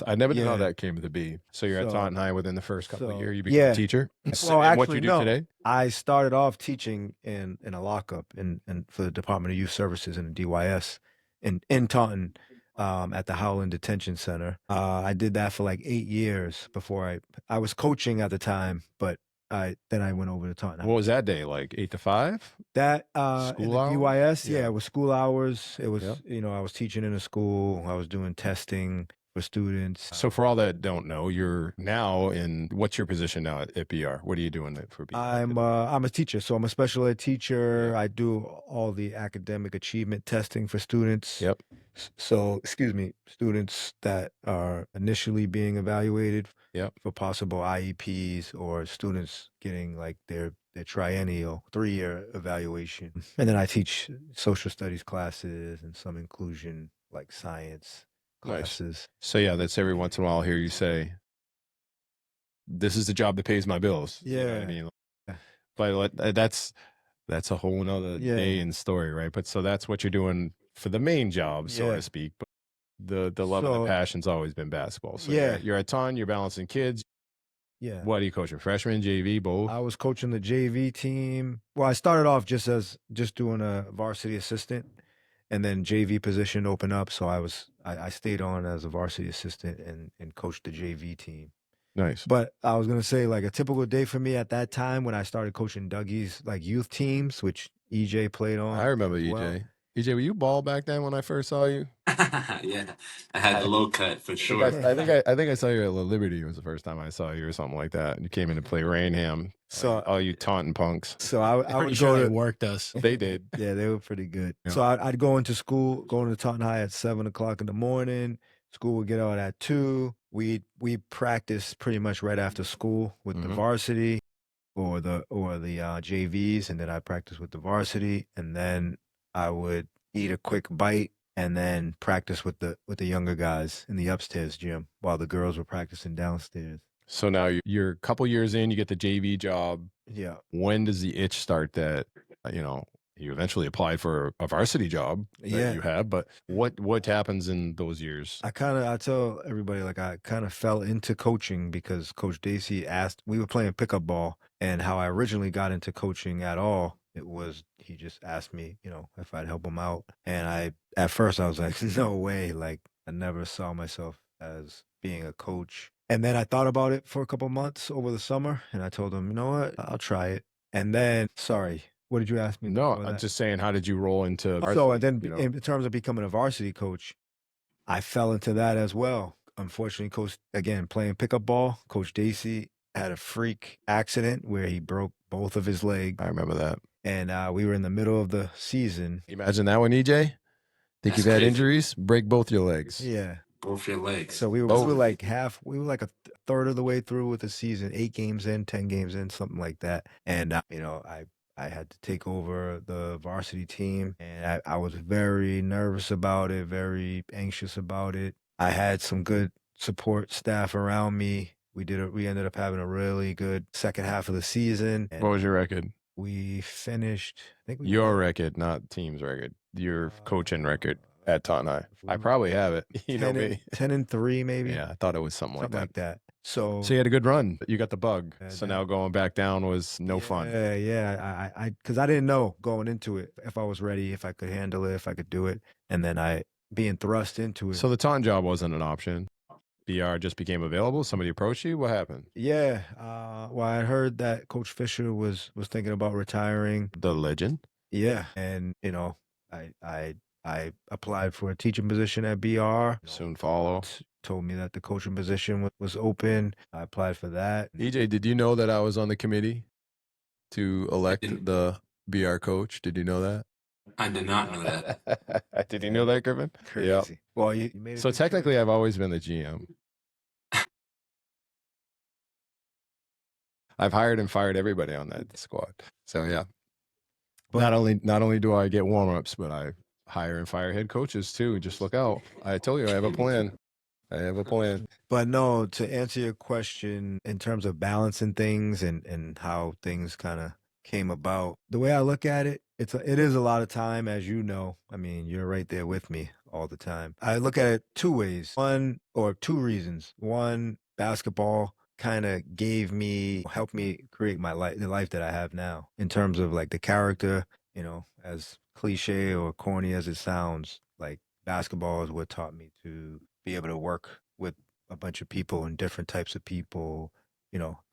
I never knew how that came to be. So you're at Taunton High within the first couple of years, you became a teacher? Well, actually, what you do today? I started off teaching in a lockup in for the Department of Youth Services in the DYS in Taunton at the Howland Detention Center. I did that for like 8 years before I was coaching at the time, but then I went over to Taunton. What was that day like? 8 to 5? That school hours? DYS, it was school hours. It was I was teaching in a school. I was doing testing for students. So for all that don't know, you're now what's your position now at BR? What are you doing for BR? I'm a teacher, so I'm a special ed teacher. I do all the academic achievement testing for students. Yep. So, students that are initially being evaluated for possible IEPs, or students getting like their triennial 3-year evaluation. And then I teach social studies classes and some inclusion, like science classes. Nice. So that's every once in a while I'll hear you say, this is the job that pays my bills. Yeah. You know what I mean? But that's a whole nother day and story, right? But so that's what you're doing for the main job, so to speak. But the love and the passion's always been basketball. So you're a ton, you're balancing kids. Yeah. What are you coaching? Freshman, JV, both? I was coaching the JV team. Well, I started off just doing a varsity assistant, and then JV position opened up. So I stayed on as a varsity assistant and coached the JV team. Nice. But I was gonna say, like, a typical day for me at that time when I started coaching Dougie's like youth teams, which EJ played on. I remember EJ. Well. EJ, were you bald back then when I first saw you? Yeah, I had the low cut for sure. I think I saw you at La Liberty. Was the first time I saw you, or something like that. You came in to play Raynham. So all you Taunton punks. So I would sure go they worked us. They did. Yeah, they were pretty good. Yeah. So I'd go into school, going to Taunton High at 7:00 in the morning. School would get out at 2:00. We practice pretty much right after school with the varsity or the JVs, and then I practice with the varsity, and then I would eat a quick bite and then practice with the younger guys in the upstairs gym while the girls were practicing downstairs. So now you're a couple years in, you get the JV job. Yeah. When does the itch start that, you eventually applied for a varsity job that you have, but what happens in those years? I tell everybody, like, I kind of fell into coaching because Coach Dacey asked, we were playing pickup ball, and how I originally got into coaching at all, it was, he just asked me, if I'd help him out. And at first I was like, no way. Like, I never saw myself as being a coach. And then I thought about it for a couple months over the summer, and I told him, you know what, I'll try it. And then, what did you ask me? No, I'm just saying, how did you roll into varsity? So, and then in terms of becoming a varsity coach, I fell into that as well. Unfortunately, playing pickup ball, Coach Dacey had a freak accident where he broke both of his legs. I remember that. And we were in the middle of the season. Imagine that one, EJ. Think you've had injuries? Break both your legs. Yeah. Both your legs. So we were like a third of the way through with the season, 8 games in, 10 games in, something like that. And, I had to take over the varsity team, and I was very nervous about it, very anxious about it. I had some good support staff around me. We ended up having a really good second half of the season. What was your record? We finished, your record, not team's record. Your coaching record at Taunton High. I probably have it. You know me. 10-3 maybe. Yeah, I thought it was something like that. So you had a good run. You got the bug. So now going back down was no fun. Yeah. Because I didn't know going into it if I was ready, if I could handle it, if I could do it. And then being thrust into it. So the Taunton job wasn't an option. BR just became available. Somebody approached you. What happened? Yeah. Well, I heard that Coach Fisher was thinking about retiring. The legend. Yeah. And, I applied for a teaching position at BR. Soon follow. Told me that the coaching position was open. I applied for that. EJ, did you know that I was on the committee to elect the BR coach? Did you know that? I did not know that. Did you know that, Griffin? Crazy. Yep. Well, you made it. So technically, I've always been the GM. I've hired and fired everybody on that squad. So yeah. But not only do I get warm-ups, but I hire and fire head coaches too. Just look out. I told you I have a plan. But no, to answer your question in terms of balancing things and how things kind of came about, the way I look at it, it is a lot of time, as you know. I mean, you're right there with me all the time. I look at it 2 ways. Two reasons. One, basketball kind of helped me create the life that I have now in terms of like the character, as cliche or corny as it sounds, like basketball is what taught me to be able to work with a bunch of people and different types of people,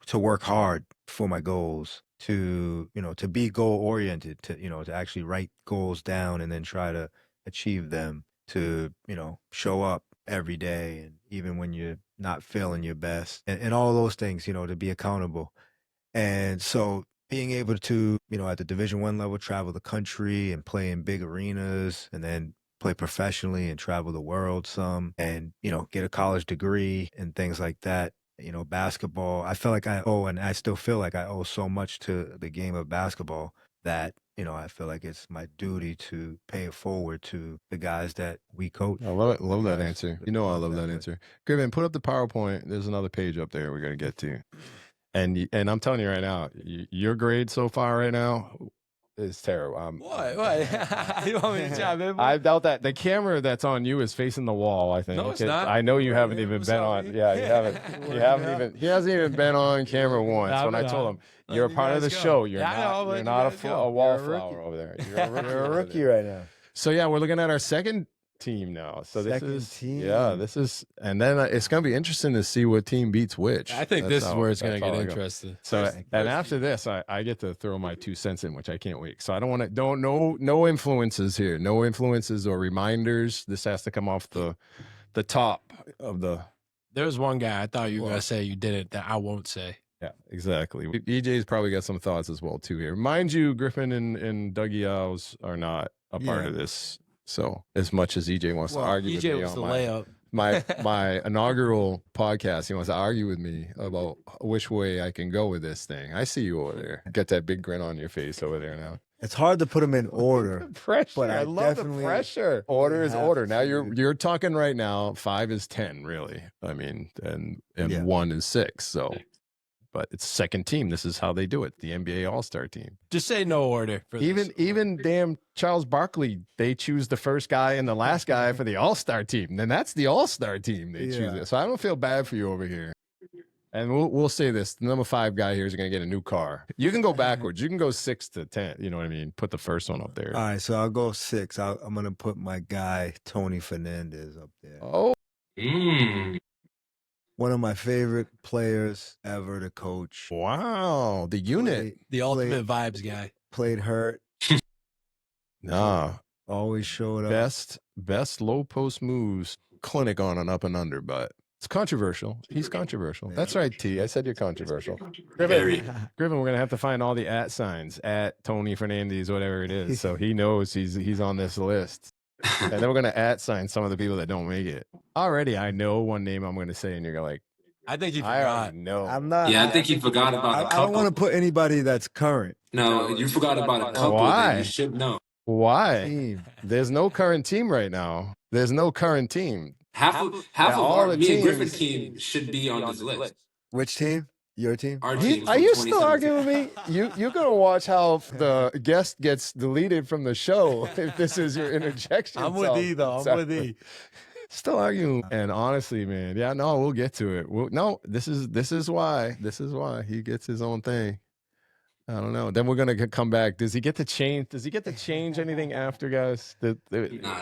to work hard for my goals, to be goal oriented, to actually write goals down and then try to achieve them, to, show up every day. And even when you're not feeling your best and all those things, to be accountable. And so being able to, at the Division I level, travel the country and play in big arenas and then play professionally and travel the world some and, get a college degree and things like that. Basketball, I felt like and I still feel like I owe so much to the game of basketball that, I feel like it's my duty to pay it forward to the guys that we coach. I love it. Love that answer. I love that answer. Griffin, put up the PowerPoint. There's another page up there we're going to get to. And I'm telling you right now, your grade so far right now is terrible. What? You want me to chime in? I doubt that the camera that's on you is facing the wall. I think. No, it's not. I know you haven't even been on. Yeah, you haven't. You haven't even. He hasn't even been on camera once. When I told him you're a part of the show, you're not a wallflower over there. You're a rookie right now. So yeah, we're looking at our second team now. So this is, and then it's going to be interesting to see what team beats which. I think this is where it's going to get interesting. So, and after this, I get to throw my 2 cents in, which I can't wait. So I don't want to, no influences here, no influences or reminders. This has to come off the top of the. There's one guy I thought you were going to say you did it that I won't say. Yeah, exactly. EJ's probably got some thoughts as well too here. Mind you, Griffin and Dougie Alves are not a part of this. So as much as EJ wants to argue with me was the layup. my inaugural podcast, he wants to argue with me about which way I can go with this thing. I see you over there. Get that big grin on your face over there now. It's hard to put them in order. Pressure. But I love the pressure. Order is order. Now you're talking right now. 5 is 10, really. I mean, and 1 is 6. So. But it's second team. This is how they do it. The NBA All-Star team. Just say no order. For even damn Charles Barkley, they choose the first guy and the last guy for the All-Star team. Then that's the All-Star team they choose it. So I don't feel bad for you over here. And we'll say this: the number 5 guy here is going to get a new car. You can go backwards. You can go 6 to 10. You know what I mean? Put the first one up there. All right, so I'll go 6. I'm going to put my guy Tony Fernandez up there. Oh. One of my favorite players ever to coach. Wow, the unit. The ultimate vibes guy. Played hurt. Nah. Always showed up. Best low post moves clinic on an up and under, but it's controversial. He's controversial. That's right, T. I said you're controversial. Griffin, we're going to have to find all the @ signs at Tony Fernandez, whatever it is. So he knows he's on this list. And then we're going to @sign some of the people that don't make it. Already, I know one name I'm going to say, and you're like, I think you I forgot. already know. I'm not. Yeah, I think you forgot about a couple. I don't want to put anybody that's current. No, you forgot about a couple Why? that you should know. Why? Team. There's no current team right now. There's no current team. Half of all our the me and Griffin's teams- team should be on this list. Which team? Your team? Our team. Are you still arguing with me? You're gonna watch how the guest gets deleted from the show if this is your interjection. I'm with E though. I'm with E. Still arguing, and honestly, man, yeah, no, we'll get to it. No, this is why he gets his own thing. I don't know. Then we're gonna come back. Does he get to change? Does he get to change anything after, guys? I'm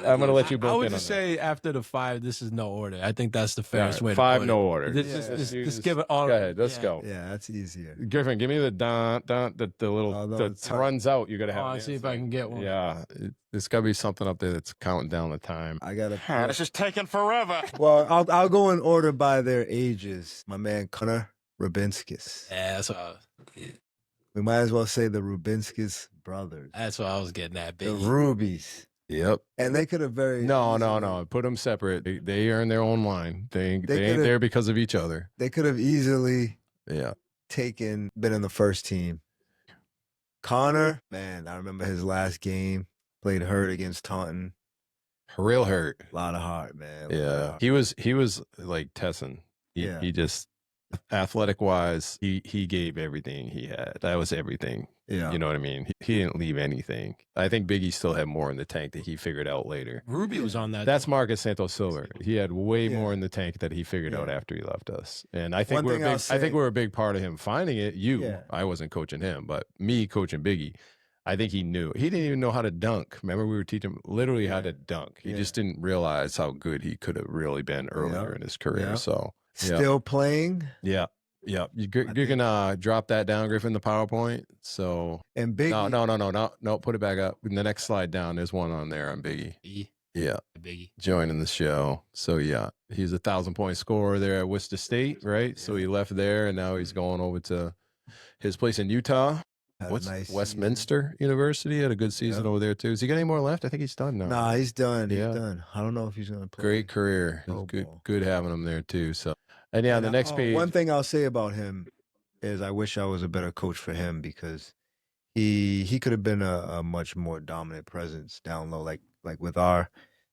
gonna let you both. I would in just on say after the 5, this is no order. I think that's the fairest way to 5 put no it. order. Just give it all. Go ahead, let's go. Yeah, that's easier. Griffin, give me the the little that runs out. You gotta have. I'll see if I can get one. Yeah, there's gotta be something up there that's counting down the time. I gotta. This is taking forever. Well, I'll go in order by their ages. My man Connor Rubinskis. Yeah, that's what We might as well say the Rubinskis brothers. I was getting at, The baby. Rubies. Yep. And they could have very No. Put them separate. They earn their own line. They ain't could've- there because of each other. They could have easily Yeah. been in the first team. Connor, man, I remember his last game. Played hurt against Taunton. Real hurt. A lot of heart, man. Yeah. He was like Tesson. Yeah. He just athletic wise, he gave everything he had. That was everything. Yeah. You know what I mean? He didn't leave anything. I think Biggie still had more in the tank that he figured out later. Ruby was on that. That's Marcus Santos Silver. He had way Yeah. more in the tank that he figured out after he left us. And I think One thing I'll say- we're a big part of him finding it. Yeah. I wasn't coaching him, but me coaching Biggie. I think he knew. He didn't even know how to dunk. Remember, we were teaching him literally how to dunk. He just didn't realize how good he could have really been earlier in his career. Yeah. So Still playing. yeah. You can drop that down, Griffin, the PowerPoint. So And Biggie. no. Put it back up. In the next slide down, there's one on there on Biggie. Yeah, Biggie. joining the show. So yeah, he's a 1,000-point scorer there at Worcester State, right? So he left there, and now he's going over to his place in Utah. Had a What's nice Westminster University? Had a good season over there too. Does he got any more left? I think he's done now. Nah, he's done. Yeah. He's done. I don't know if he's gonna play. Great career. Pro Good, ball. good having him there too. So, and yeah, on the next page. One thing I'll say about him is I wish I was a better coach for him because he could have been a much more dominant presence down low, like with our,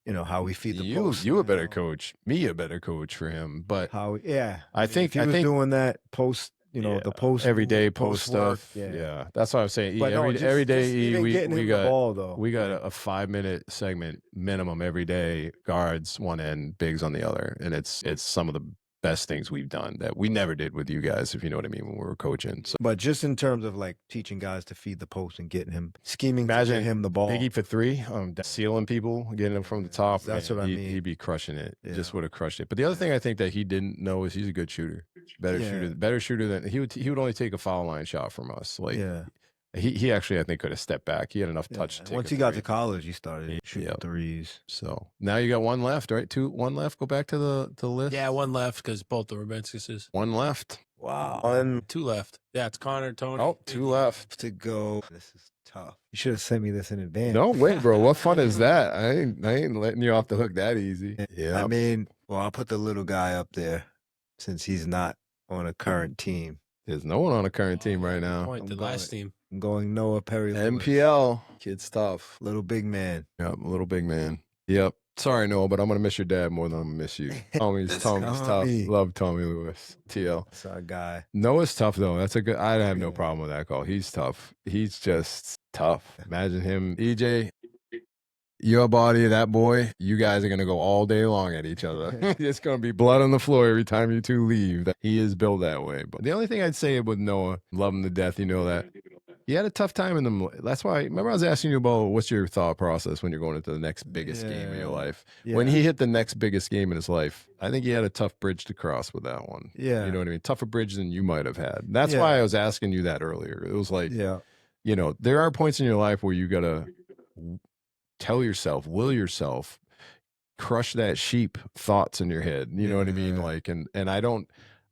how we feed the post. You a better coach. Me a better coach for him. But I think if he was doing that post. The post everyday post work, stuff. Yeah, that's what I was saying. But Every day, even we getting him got the ball, though. we got a 5-minute segment minimum every day. Guards one end, bigs on the other, and it's some of the best things we've done that we never did with you guys, if you know what I mean, when we were coaching. So, but just in terms of like teaching guys to feed the post and getting him scheming, imagine to get him the ball. Biggie for 3, sealing people, getting them from the top. That's man, what I mean. He'd be crushing it. Yeah. Just would have crushed it. But the other thing I think that he didn't know is he's a good shooter. Better shooter than he would only take a foul line shot from us. Like he actually I think could have stepped back. He had enough touch to take Once a he got three. to college, he started shooting Yep. threes. So now you got one left, right? One left. Go back to the list. Yeah, one left because both the Rubinskises. One left. Wow. 2 left. Yeah, it's Connor, Tony. Oh, 2 left. To go. This is tough. You should have sent me this in advance. No way, bro. What fun is that? I ain't letting you off the hook that easy. Yeah. I mean, I'll put the little guy up there since he's not on a current team. There's no one on a current team right now. Point the last team. I'm going Noah Perry. MPL. Kid's tough. Little big man. Yep, a little big man. Yep. Sorry, Noah, but I'm gonna miss your dad more than I'm gonna miss you. Tommy's tough. Tommy. Love Tommy Lewis. TL. That's our guy. Noah's tough though. That's a good. I have no problem with that call. He's tough. He's just tough. Imagine him, EJ. Your body, that boy. You guys are gonna go all day long at each other. It's gonna be blood on the floor every time you two leave. He is built that way. But the only thing I'd say with Noah, love him to death. You know that. He had a tough time in them. That's why. Remember, I was asking you about what's your thought process when you're going into the next biggest game in your life. Yeah. When he hit the next biggest game in his life, I think he had a tough bridge to cross with that one. Yeah. You know what I mean? Tougher bridge than you might have had. That's why I was asking you that earlier. It was like, there are points in your life where you got to will yourself, crush that sheep thoughts in your head. You know what I mean? Like, and I don't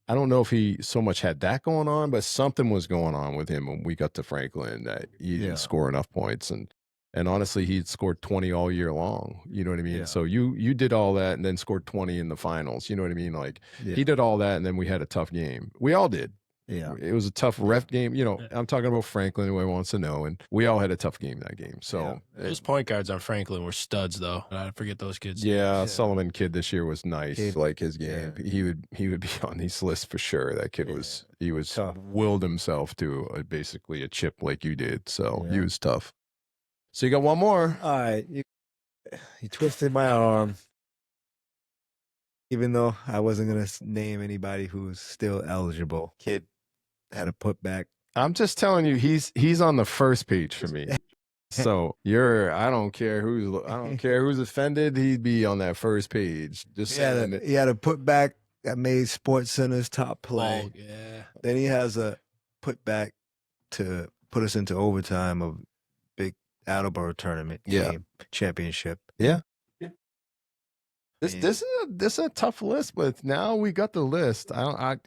know if he so much had that going on, but something was going on with him when we got to Franklin that he didn't score enough points. And And honestly, he'd scored 20 all year long. You know what I mean? Yeah. So you did all that and then scored 20 in the finals. You know what I mean? Like he did all that and then we had a tough game. We all did. Yeah. It was a tough ref game. You know, I'm talking about Franklin, who wants to know, and we all had a tough game that game. So those point guards on Franklin were studs, though. I forget those kids. Yeah, Sullivan kid this year was nice. Like his game, he would be on these lists for sure. That kid was tough. Willed himself to basically a chip like you did. So he was tough. So you got one more. All right, you twisted my arm. Even though I wasn't gonna name anybody who's still eligible, kid had a putback. I'm just telling you, he's on the first page for me. So I don't care who's offended. He'd be on that first page. Just saying he had a putback that made Sports Center's top play. Oh, yeah. Then he has a putback to put us into overtime of big Attleboro tournament game championship. Yeah. This is a tough list, but now we got the list.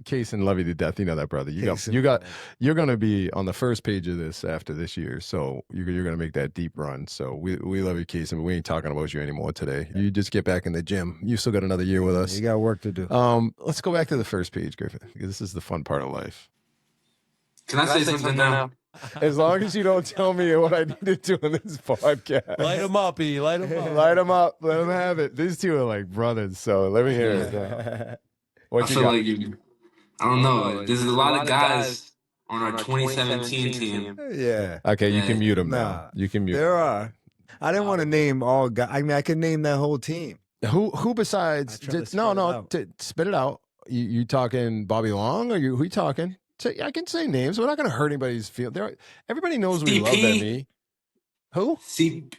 Case and love you to death. You know that, brother. You're gonna be on the first page of this after this year, so you're gonna make that deep run. So we love you, Case, and we ain't talking about you anymore today. You just get back in the gym. You still got another year with us. You got work to do. Let's go back to the first page, Griffin, because this is the fun part of life. Can I say something now? As long as you don't tell me what I need to do in this podcast. Light them up, E. Light them up. Light them up. Let them have it. These two are like brothers, so let me hear it. What you got? I don't know. There's a lot of guys on our 2017 team. Yeah. Okay, you can mute them now. You can mute. There are. I didn't want to name all guys. I mean, I could name that whole team. Who besides? Spit it out. You talking Bobby Long or who you talking? I can say names. We're not going to hurt anybody's feelings. Everybody knows we love them. Me. Who?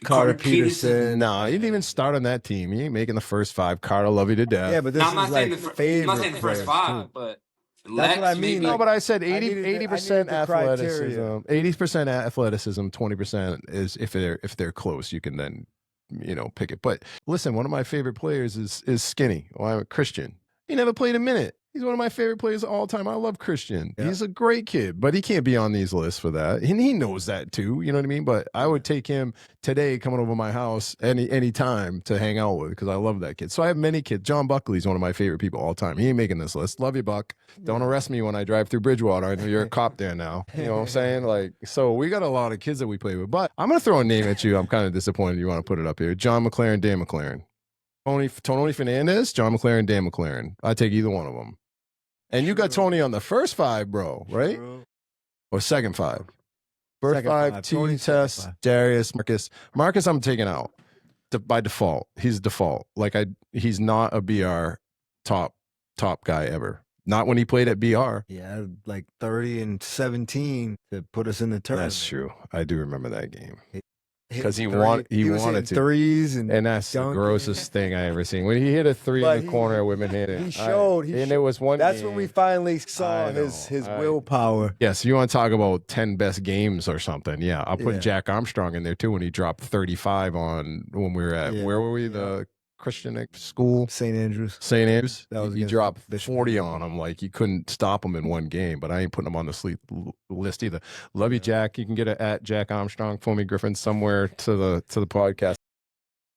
Carter Peterson. No, he didn't even start on that team. He ain't making the first five. Carter, love you to death. Yeah, but this is like favorite. I'm not saying the first five, but that's what I mean. No, but I said 80% athleticism. 80% athleticism. 20% is if they're close, you can then pick it. But listen, one of my favorite players is Skinny. Well, I'm a Christian. He never played a minute. He's one of my favorite players of all time. I love Christian. Yeah. He's a great kid, but he can't be on these lists for that. And he knows that too. You know what I mean? But I would take him today coming over my house any time to hang out with because I love that kid. So I have many kids. John Buckley's one of my favorite people all time. He ain't making this list. Love you, Buck. Don't arrest me when I drive through Bridgewater. I know you're a cop there now. You know what I'm saying? So we got a lot of kids that we play with. But I'm going to throw a name at you. I'm kind of disappointed you want to put it up here. John McLaren, Dan McLaren. Tony Fernandez, John McLaren, Dan McLaren. I'd take either one of them. And you got Tony on the first five, bro, right? Or second five? First five, T, Tess, Darius, Marcus. Marcus, I'm taking out by default. He's default. He's not a BR top guy ever. Not when he played at BR. Yeah, like 30 and 17 to put us in the tournament. That's true. I do remember that game. Because he wanted to threes and that's the grossest thing I ever seen. When he hit a three in the corner, women hit it. He showed. It was one. That's game. when we finally saw his willpower. Yeah, so you want to talk about 10 best games or something? Yeah, I'll put Jack Armstrong in there too when he dropped 35 when we were at where were we? The Christian school, St. Andrews. That was he dropped 40 on him, like you couldn't stop him in one game. But I ain't putting him on the sleep list either. Love you, Jack. You can get it at Jack Armstrong, Foamy Griffin, somewhere to the podcast.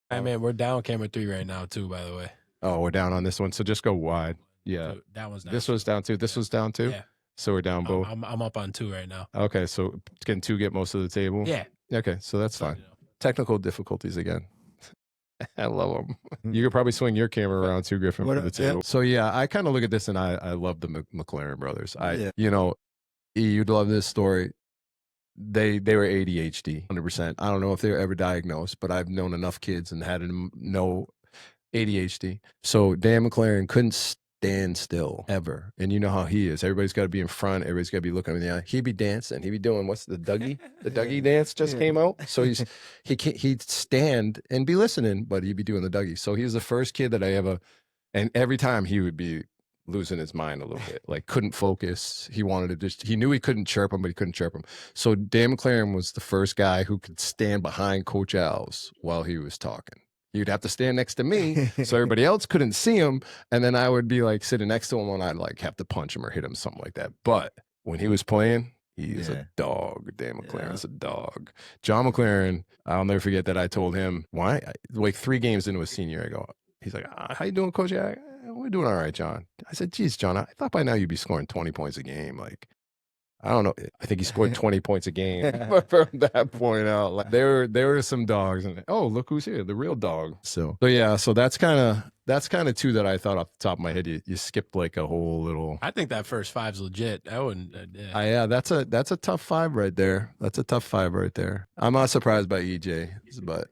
Hey man, we're down camera 3 right now too. By the way. Oh, we're down on this one, so just go wide. Yeah, so that one's down. This was down too. This was down too. Yeah. So we're down both. I'm up on 2 right now. Okay, so can 2 get most of the table? Yeah. Okay, so that's fine. Technical difficulties again. I love them. You could probably swing your camera around too, Griffin, for the table. So yeah, I kind of look at this and I love the McLaren brothers. You'd love this story. They were ADHD, 100%. I don't know if they were ever diagnosed, but I've known enough kids and had no ADHD. So Dan McLaren couldn't stand still ever. And you know how he is. Everybody's got to be in front. Everybody's got to be looking him in the eye. He'd be dancing. He'd be doing what's the Dougie? The Dougie dance just came out. So he'd stand and be listening, but he'd be doing the Dougie. So he was the first kid that I ever, and every time he would be losing his mind a little bit, like couldn't focus. He wanted to he knew he couldn't chirp him, but he couldn't chirp him. So Dan McLaren was the first guy who could stand behind Coach Alves while he was talking. You'd have to stand next to me so everybody else couldn't see him. And then I would be like sitting next to him and I'd like have to punch him or hit him, something like that. But when he was playing, He is a dog. Dan McLaren's a dog. John McLaren, I'll never forget that I told him, why? Like 3 games into his senior, I go, he's like, how you doing, Coach? Yeah, we're doing all right, John. I said, geez, John, I thought by now you'd be scoring 20 points a game. Like, I don't know. I think he scored 20 points a game from that point out. Like, there were some dogs, and look who's here, the real dog. So yeah, so that's kind of 2 that I thought off the top of my head. You skipped like a whole little. I think that first 5's legit. I wouldn't. Yeah, that's a tough 5 right there. That's a tough 5 right there. I'm not surprised by EJ,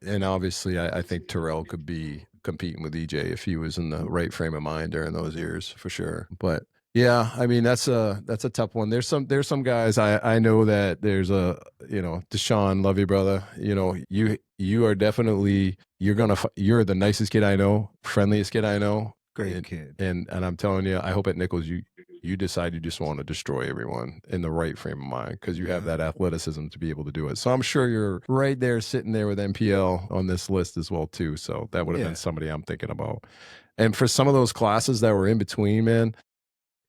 and obviously I think Terrell could be competing with EJ if he was in the right frame of mind during those years for sure. But yeah, I mean that's a tough one. There's some guys I know that there's Deshaun, love you, brother. You are definitely you're the nicest kid I know, friendliest kid I know. Great kid. And I'm telling you, I hope at Nichols you decide you just want to destroy everyone in the right frame of mind because you have that athleticism to be able to do it. So I'm sure you're right there sitting there with MPL on this list as well too. So that would have been somebody I'm thinking about. And for some of those classes that were in between, man,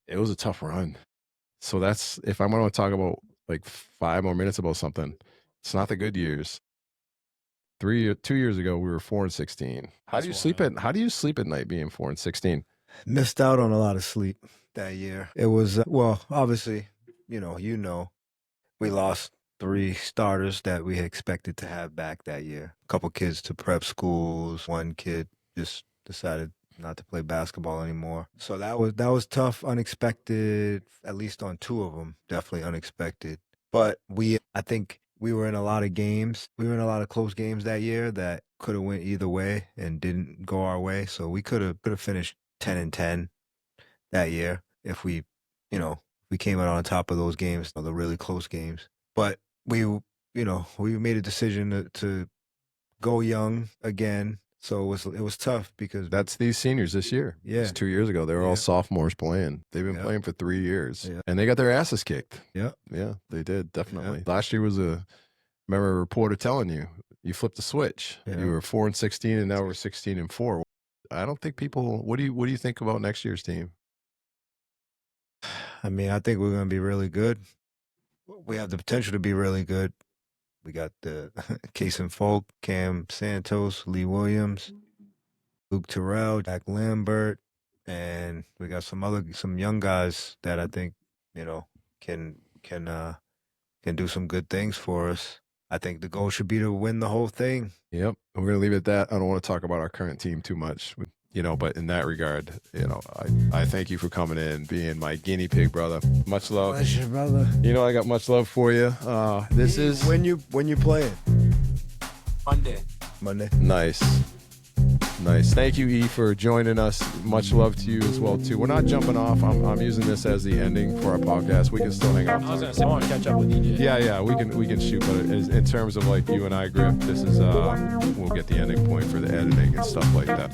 it was a tough run. So that's, if I'm going to talk about like 5 more minutes about something, it's not the good years. 2 years ago, we were 4-16. How do you sleep at night being 4-16? Missed out on a lot of sleep that year. It was, obviously, we lost 3 starters that we had expected to have back that year. A couple kids to prep schools. 1 kid just decided not to play basketball anymore. So that was tough, unexpected, at least on 2 of them, definitely unexpected. But I think we were in a lot of games. We were in a lot of close games that year that could have went either way and didn't go our way. So we could have finished 10-10 that year if we came out on top of those games, the really close games. But we made a decision to go young again. So it was tough because that's these seniors this year. Yeah. It's 2 years ago. They were all sophomores playing. They've been playing for 3 years. Yeah. And they got their asses kicked. Yeah. Yeah, they did, definitely. Yeah. Last year was remember a reporter telling you flipped the switch. Yeah. You were 4-16 and now we're 16-4. I don't think people, what do you think about next year's team? I mean, I think we're going to be really good. We have the potential to be really good. We got the Case and Folk, Cam Santos, Lee Williams, Luke Terrell, Jack Lambert, and we got some young guys that I think can do some good things for us. I think the goal should be to win the whole thing. Yep, we're gonna leave it at that. I don't want to talk about our current team too much, but in that regard, I thank you for coming in, being my guinea pig, brother. Much love. Pleasure, brother. I got much love for you. This is when you playing? Monday. Nice. Thank you, E, for joining us. Much love to you as well too. We're not jumping off. I'm using this as the ending for our podcast. We can still hang out. I was gonna say I want to catch up with EJ. Yeah, we can shoot, but in terms of like you and I, Griff, this is we'll get the ending point for the editing and stuff like that.